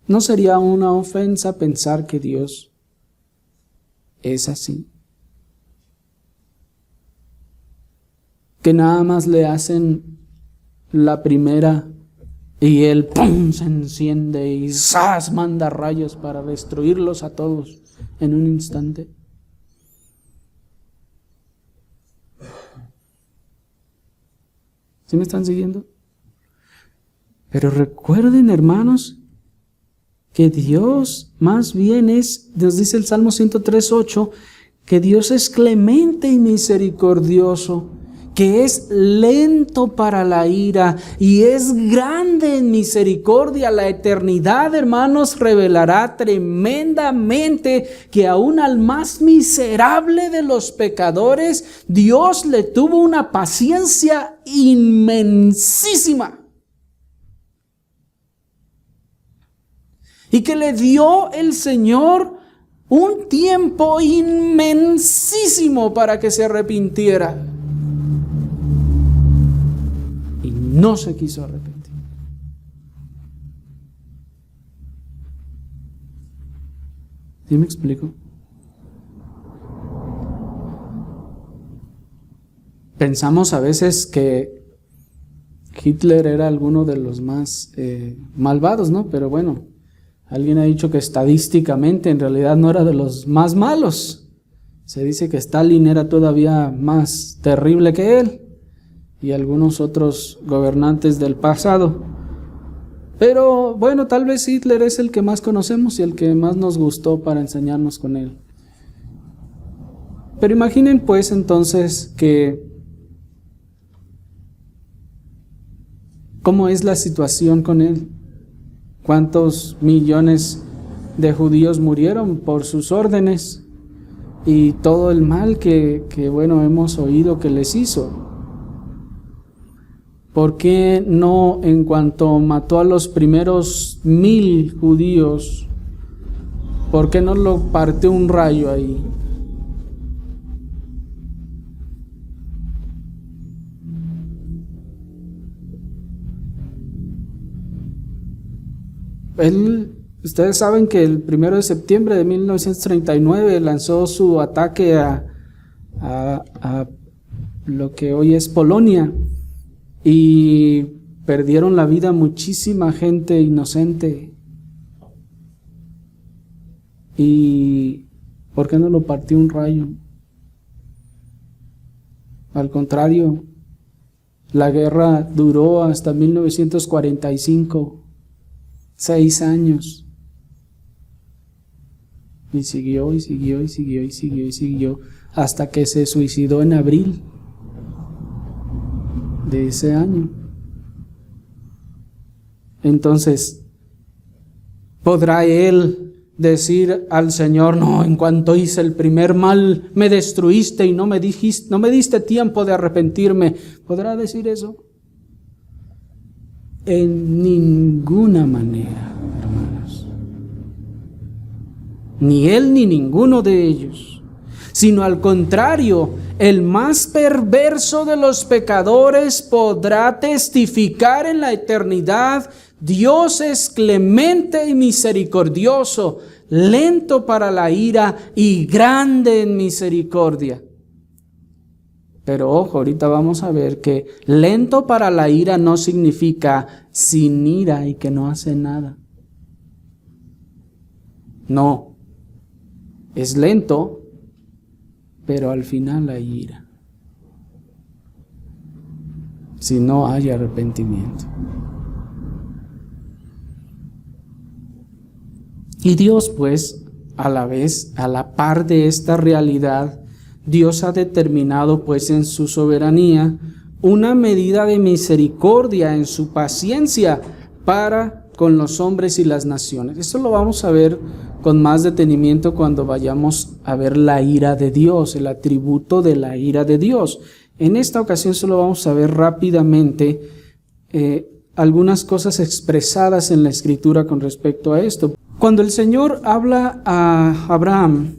¿No sería una ofensa pensar que Dios es así? Que nada más le hacen la primera y él ¡pum! Se enciende y ¡zas! Manda rayos para destruirlos a todos en un instante. ¿Sí me están siguiendo? Pero recuerden, hermanos, que Dios más bien nos dice el Salmo 103:8, que Dios es clemente y misericordioso, que es lento para la ira y es grande en misericordia. La eternidad, hermanos, revelará tremendamente que aún al más miserable de los pecadores, Dios le tuvo una paciencia inmensísima. Y que le dio el Señor un tiempo inmensísimo para que se arrepintiera. Y no se quiso arrepentir. ¿Sí me explico? Pensamos a veces que Hitler era alguno de los más malvados, ¿no? Pero bueno, alguien ha dicho que estadísticamente en realidad no era de los más malos. Se dice que Stalin era todavía más terrible que él y algunos otros gobernantes del pasado. Pero bueno, tal vez Hitler es el que más conocemos y el que más nos gustó para enseñarnos con él. Pero imaginen pues entonces ¿cómo es la situación con él? ¿Cuántos millones de judíos murieron por sus órdenes? Y todo el mal que bueno, hemos oído que les hizo. ¿Por qué no, en cuanto mató a los primeros 1000 judíos, por qué no lo partió un rayo ahí? Ustedes saben que el 1 de septiembre de 1939 lanzó su ataque a lo que hoy es Polonia y perdieron la vida muchísima gente inocente. ¿Y por qué no lo partió un rayo? Al contrario, la guerra duró hasta 1945, 6 años. Y siguió, y siguió, y siguió, y siguió, y siguió, hasta que se suicidó en abril de ese año. Entonces, ¿podrá él decir al Señor: no, en cuanto hice el primer mal, me destruiste y no me diste tiempo de arrepentirme? ¿Podrá decir eso? En ninguna manera, hermanos. Ni él ni ninguno de ellos, sino al contrario, el más perverso de los pecadores podrá testificar en la eternidad: Dios es clemente y misericordioso, lento para la ira y grande en misericordia. Pero ojo, ahorita vamos a ver que lento para la ira no significa sin ira y que no hace nada. No, es lento, pero al final hay ira, si no hay arrepentimiento. Y Dios, pues, a la vez, a la par de esta realidad, Dios ha determinado, pues, en su soberanía, una medida de misericordia en su paciencia para con los hombres y las naciones. Esto lo vamos a ver con más detenimiento cuando vayamos a ver la ira de Dios, el atributo de la ira de Dios. En esta ocasión solo vamos a ver rápidamente algunas cosas expresadas en la Escritura con respecto a esto. Cuando el Señor habla a Abraham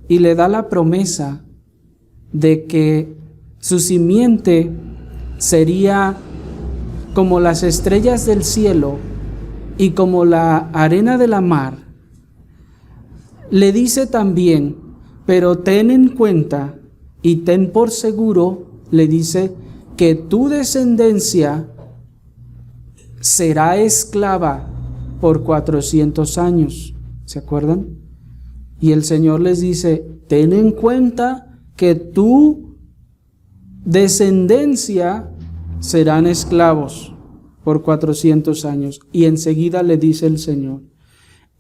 y le da la promesa de que su simiente sería como las estrellas del cielo y como la arena de la mar, le dice también: pero ten en cuenta y ten por seguro, le dice, que tu descendencia será esclava por 400 años. ¿Se acuerdan? Y el Señor les dice: ten en cuenta que tu descendencia serán esclavos por 400 años. Y enseguida le dice el Señor: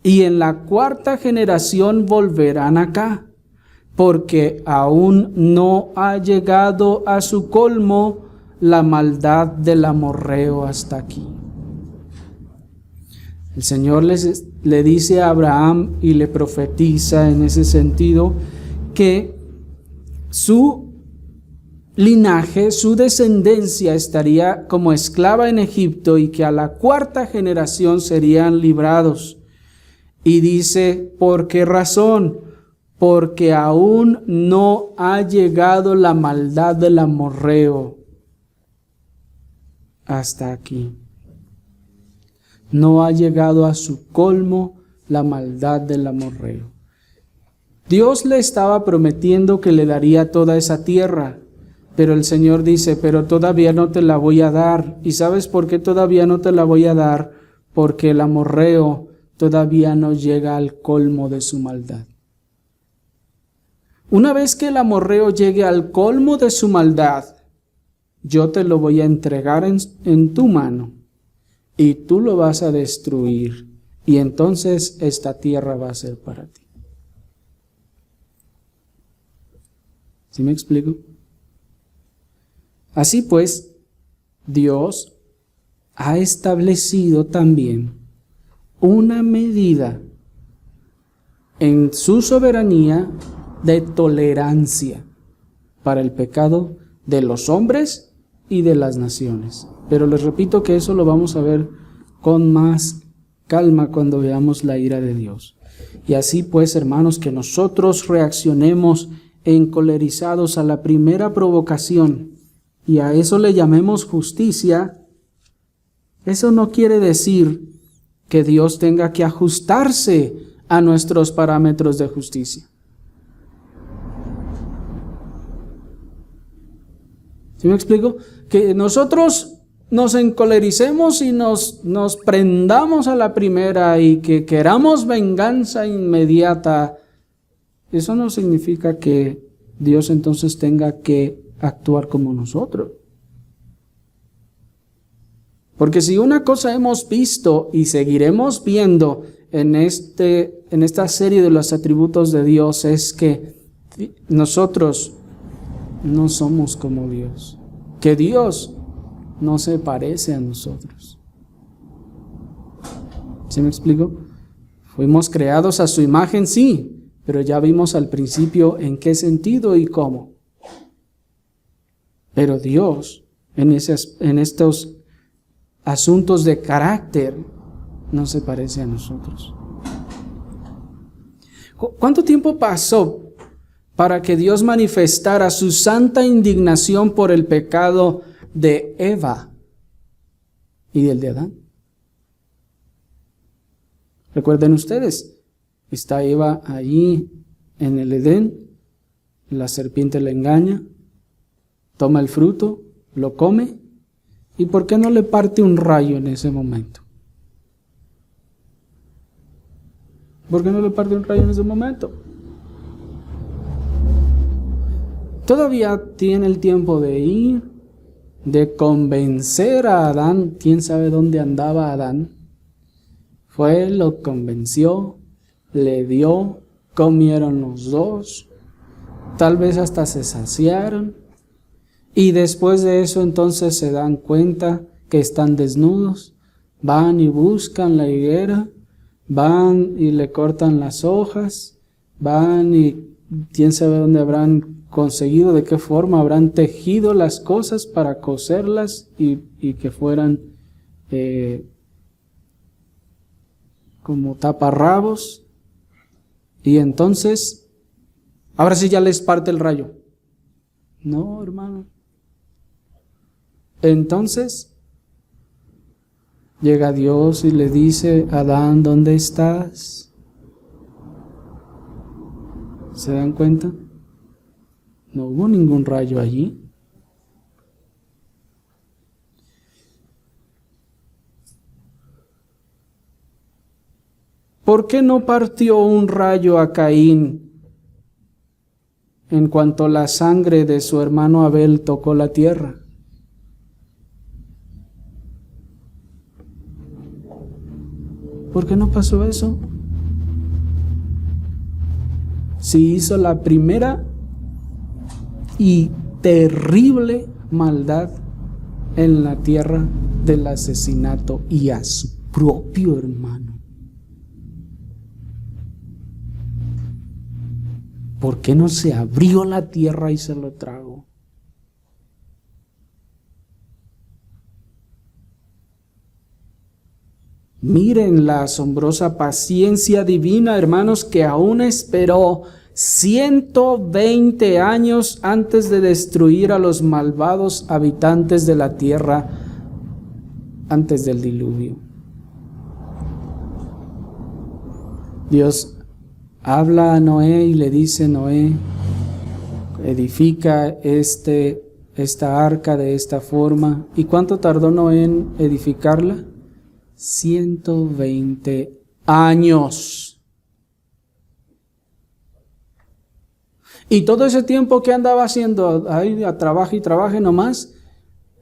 y en la 4ª generación volverán acá, porque aún no ha llegado a su colmo la maldad del amorreo hasta aquí. El Señor le dice a Abraham y le profetiza en ese sentido que su linaje, su descendencia estaría como esclava en Egipto y que a la 4ª generación serían librados. Y dice: ¿por qué razón? Porque aún no ha llegado la maldad del amorreo hasta aquí. No ha llegado a su colmo la maldad del amorreo. Dios le estaba prometiendo que le daría toda esa tierra, pero el Señor dice: pero todavía no te la voy a dar. ¿Y sabes por qué todavía no te la voy a dar? Porque el amorreo todavía no llega al colmo de su maldad. Una vez que el amorreo llegue al colmo de su maldad, yo te lo voy a entregar en tu mano y tú lo vas a destruir, y entonces esta tierra va a ser para ti. ¿Sí me explico? Así pues, Dios ha establecido también una medida en su soberanía de tolerancia para el pecado de los hombres y de las naciones. Pero les repito que eso lo vamos a ver con más calma cuando veamos la ira de Dios. Y así pues, hermanos, que nosotros reaccionemos encolerizados a la primera provocación y a eso le llamemos justicia, eso no quiere decir que Dios tenga que ajustarse a nuestros parámetros de justicia. ¿Sí me explico? Que nosotros nos encolericemos y nos prendamos a la primera y que queramos venganza inmediata, eso no significa que Dios entonces tenga que actuar como nosotros. Porque si una cosa hemos visto y seguiremos viendo en esta serie de los atributos de Dios, es que nosotros no somos como Dios, que Dios no se parece a nosotros. ¿Sí me explico? Fuimos creados a su imagen, sí, pero ya vimos al principio en qué sentido y cómo. Pero Dios, en estos asuntos de carácter, no se parece a nosotros. ¿Cuánto tiempo pasó para que Dios manifestara su santa indignación por el pecado de Eva y del de Adán? Recuerden ustedes, está Eva allí en el Edén, la serpiente le engaña, toma el fruto, lo come, ¿y por qué no le parte un rayo en ese momento? ¿Por qué no le parte un rayo en ese momento? Todavía tiene el tiempo de ir, de convencer a Adán. ¿Quién sabe dónde andaba Adán? Fue, lo convenció, le dio, comieron los dos, tal vez hasta se saciaron, y después de eso entonces se dan cuenta que están desnudos, van y buscan la higuera, van y le cortan las hojas, van y quién sabe dónde habrán conseguido, de qué forma habrán tejido las cosas para coserlas y que fueran como taparrabos. Y entonces, ahora sí ya les parte el rayo. No, hermano. Entonces, llega Dios y le dice: Adán, ¿dónde estás? ¿Se dan cuenta? No hubo ningún rayo allí. ¿Por qué no partió un rayo a Caín en cuanto la sangre de su hermano Abel tocó la tierra? ¿Por qué no pasó eso? Si hizo la primera y terrible maldad en la tierra del asesinato y a su propio hermano. ¿Por qué no se abrió la tierra y se lo tragó? Miren la asombrosa paciencia divina, hermanos, que aún esperó 120 años antes de destruir a los malvados habitantes de la tierra antes del diluvio. Dios habla a Noé y le dice: Noé, edifica esta arca de esta forma. ¿Y cuánto tardó Noé en edificarla? 120 años. Y todo ese tiempo que andaba haciendo, ahí a trabaje y trabaje nomás,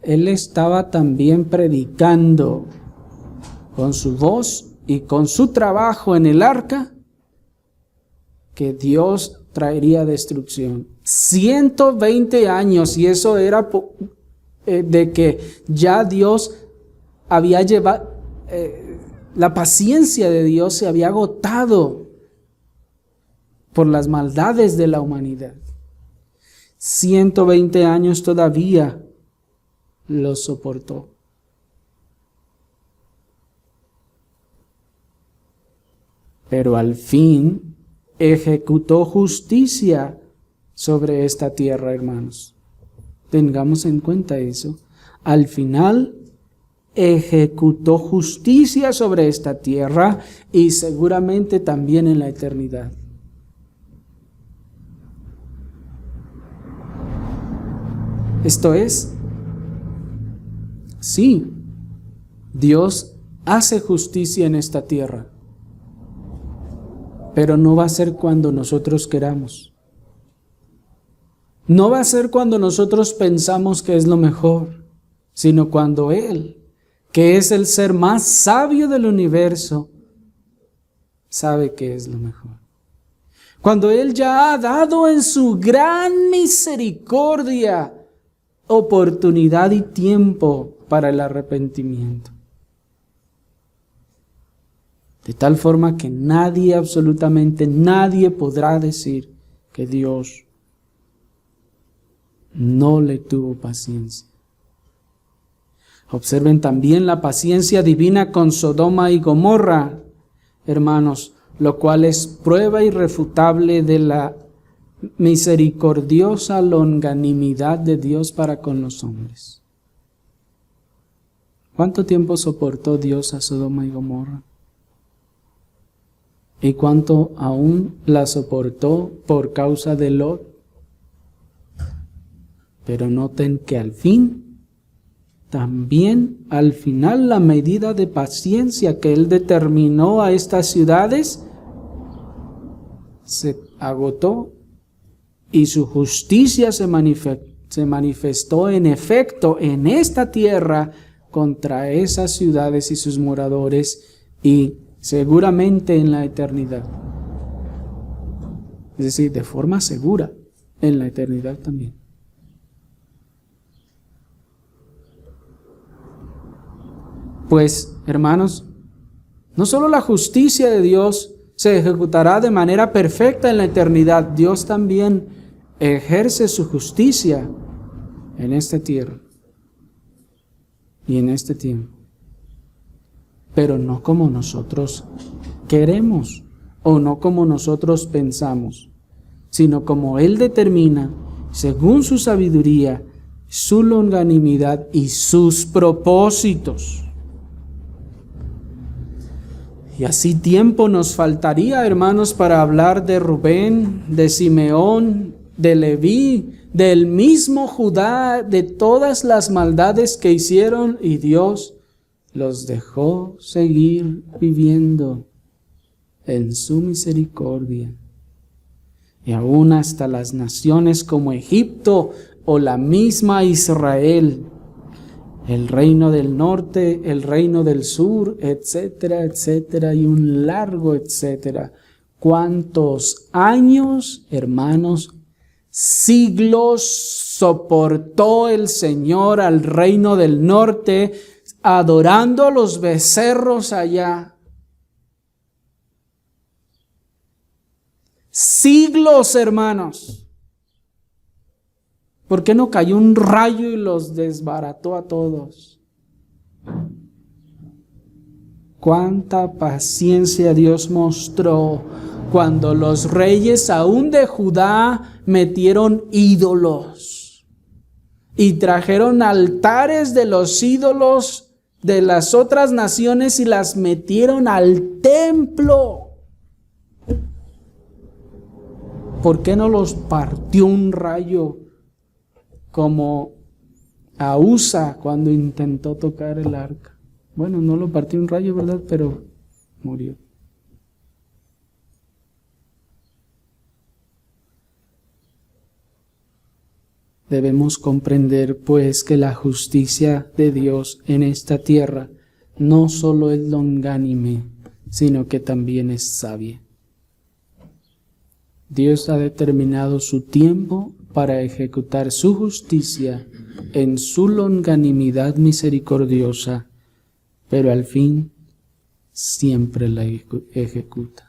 él estaba también predicando con su voz y con su trabajo en el arca que Dios traería destrucción. 120 años, y eso era de que ya Dios había llevado, la paciencia de Dios se había agotado por las maldades de la humanidad. 120 años todavía lo soportó. Pero al fin ejecutó justicia sobre esta tierra, hermanos. Tengamos en cuenta eso. Al final ejecutó justicia sobre esta tierra y seguramente también en la eternidad. Esto es, Sí, Dios hace justicia en esta tierra, pero no va a ser cuando nosotros queramos. No va a ser cuando nosotros pensamos que es lo mejor, sino cuando Él, que es el ser más sabio del universo, sabe que es lo mejor. Cuando Él ya ha dado en su gran misericordia oportunidad y tiempo para el arrepentimiento. De tal forma que nadie, absolutamente nadie podrá decir que Dios no le tuvo paciencia. Observen también la paciencia divina con Sodoma y Gomorra, hermanos, lo cual es prueba irrefutable de la misericordiosa longanimidad de Dios para con los hombres. ¿Cuánto tiempo soportó Dios a Sodoma y Gomorra? ¿Y cuánto aún la soportó por causa de Lot? Pero noten que al fin, también al final, la medida de paciencia que Él determinó a estas ciudades se agotó y su justicia se manifestó en efecto en esta tierra contra esas ciudades y sus moradores y seguramente en la eternidad. Es decir, de forma segura en la eternidad también. Pues, hermanos, no solo la justicia de Dios se ejecutará de manera perfecta en la eternidad, Dios también ejerce su justicia en esta tierra y en este tiempo. Pero no como nosotros queremos o no como nosotros pensamos, sino como Él determina, según su sabiduría, su longanimidad y sus propósitos. Y así tiempo nos faltaría, hermanos, para hablar de Rubén, de Simeón, de Leví, del mismo Judá, de todas las maldades que hicieron y Dios los dejó seguir viviendo en su misericordia. Y aún hasta las naciones como Egipto o la misma Israel, el reino del norte, el reino del sur, etcétera, etcétera, y un largo etcétera. ¿Cuántos años, hermanos, siglos soportó el Señor al reino del norte, adorando a los becerros allá? Siglos, hermanos. ¿Por qué no cayó un rayo y los desbarató a todos? Cuánta paciencia Dios mostró cuando los reyes aún de Judá metieron ídolos y trajeron altares de los ídolos de las otras naciones y las metieron al templo. ¿Por qué no los partió un rayo como a Usa cuando intentó tocar el arca? Bueno, no lo partió un rayo, ¿verdad? Pero murió. Debemos comprender, pues, que la justicia de Dios en esta tierra no solo es longánime, sino que también es sabia. Dios ha determinado su tiempo para ejecutar su justicia en su longanimidad misericordiosa, pero al fin siempre la ejecuta.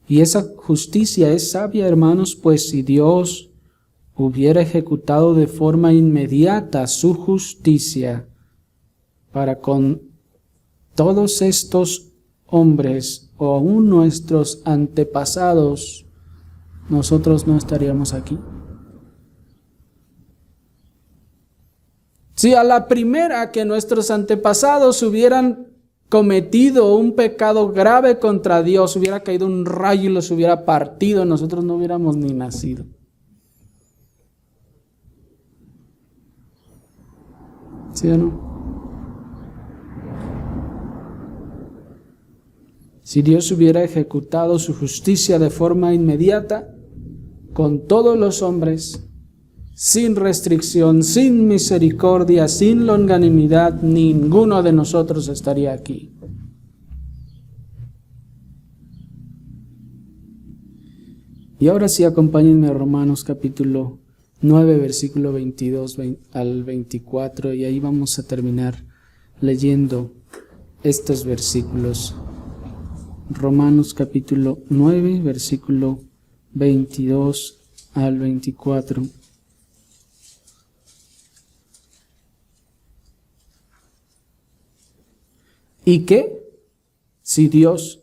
Y esa justicia es sabia, hermanos, pues si Dios hubiera ejecutado de forma inmediata su justicia para con todos estos hombres o aún nuestros antepasados, nosotros no estaríamos aquí. Si a la primera que nuestros antepasados hubieran cometido un pecado grave contra Dios, hubiera caído un rayo y los hubiera partido, nosotros no hubiéramos ni nacido. ¿Sí o no? Si Dios hubiera ejecutado su justicia de forma inmediata con todos los hombres, sin restricción, sin misericordia, sin longanimidad, ninguno de nosotros estaría aquí. Y ahora sí, acompáñenme a Romanos capítulo 9, versículo 22 al 24, y ahí vamos a terminar leyendo estos versículos. Romanos capítulo 9, versículo 22 al 24. ¿Y qué? Si Dios,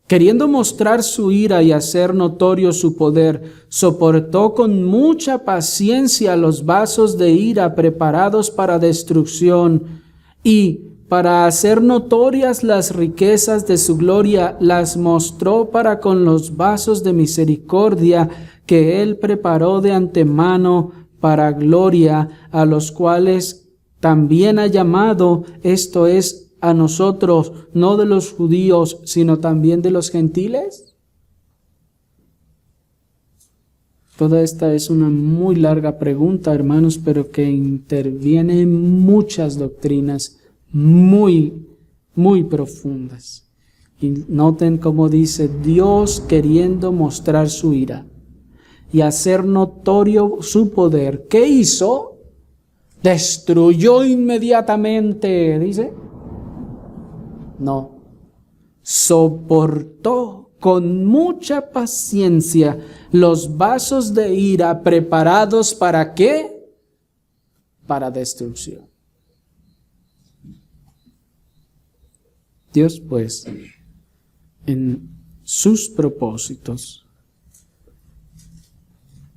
queriendo mostrar su ira y hacer notorio su poder, soportó con mucha paciencia los vasos de ira preparados para destrucción, y para hacer notorias las riquezas de su gloria, las mostró para con los vasos de misericordia que Él preparó de antemano para gloria, a los cuales también ha llamado, esto es, a nosotros, no de los judíos, sino también de los gentiles? Toda esta es una muy larga pregunta, hermanos, pero que interviene en muchas doctrinas muy profundas. Y noten cómo dice: Dios, queriendo mostrar su ira y hacer notorio su poder, ¿qué hizo? Destruyó inmediatamente, dice. No, soportó con mucha paciencia los vasos de ira preparados ¿para qué? Para destrucción. Dios, pues, en sus propósitos,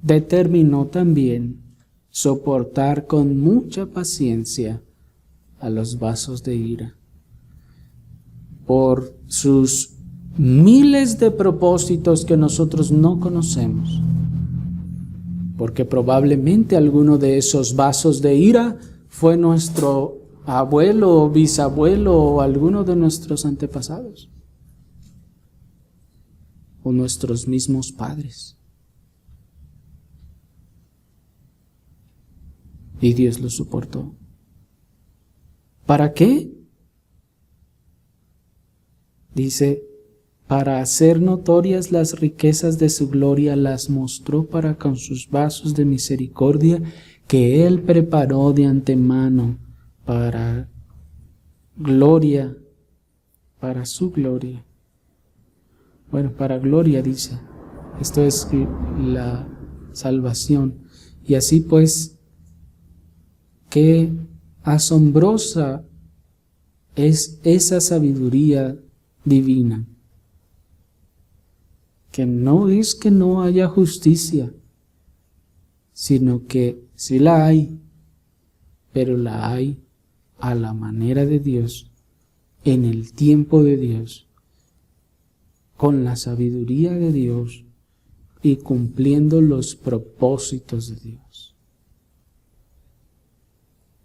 determinó también soportar con mucha paciencia a los vasos de ira por sus miles de propósitos que nosotros no conocemos, porque probablemente alguno de esos vasos de ira fue nuestro abuelo o bisabuelo o alguno de nuestros antepasados o nuestros mismos padres. Y Dios lo soportó. ¿Para qué? Dice, para hacer notorias las riquezas de su gloria, las mostró para con sus vasos de misericordia que Él preparó de antemano para gloria, para su gloria. Bueno, para gloria dice. Esto es la salvación. Y así pues, qué asombrosa es esa sabiduría divina, que no es que no haya justicia, sino que sí la hay, pero la hay a la manera de Dios, en el tiempo de Dios, con la sabiduría de Dios y cumpliendo los propósitos de Dios.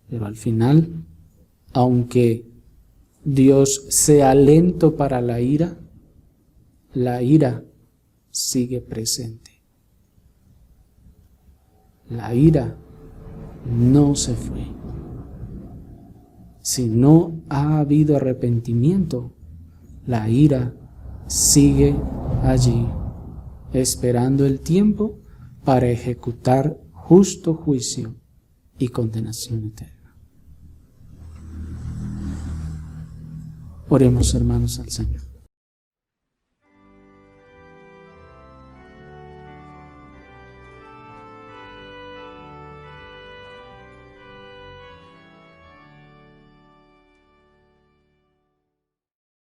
Pero al final, aunque Dios sea lento para la ira sigue presente. La ira no se fue. Si no ha habido arrepentimiento, la ira sigue allí, esperando el tiempo para ejecutar justo juicio y condenación eterna. Oremos, hermanos, al Señor.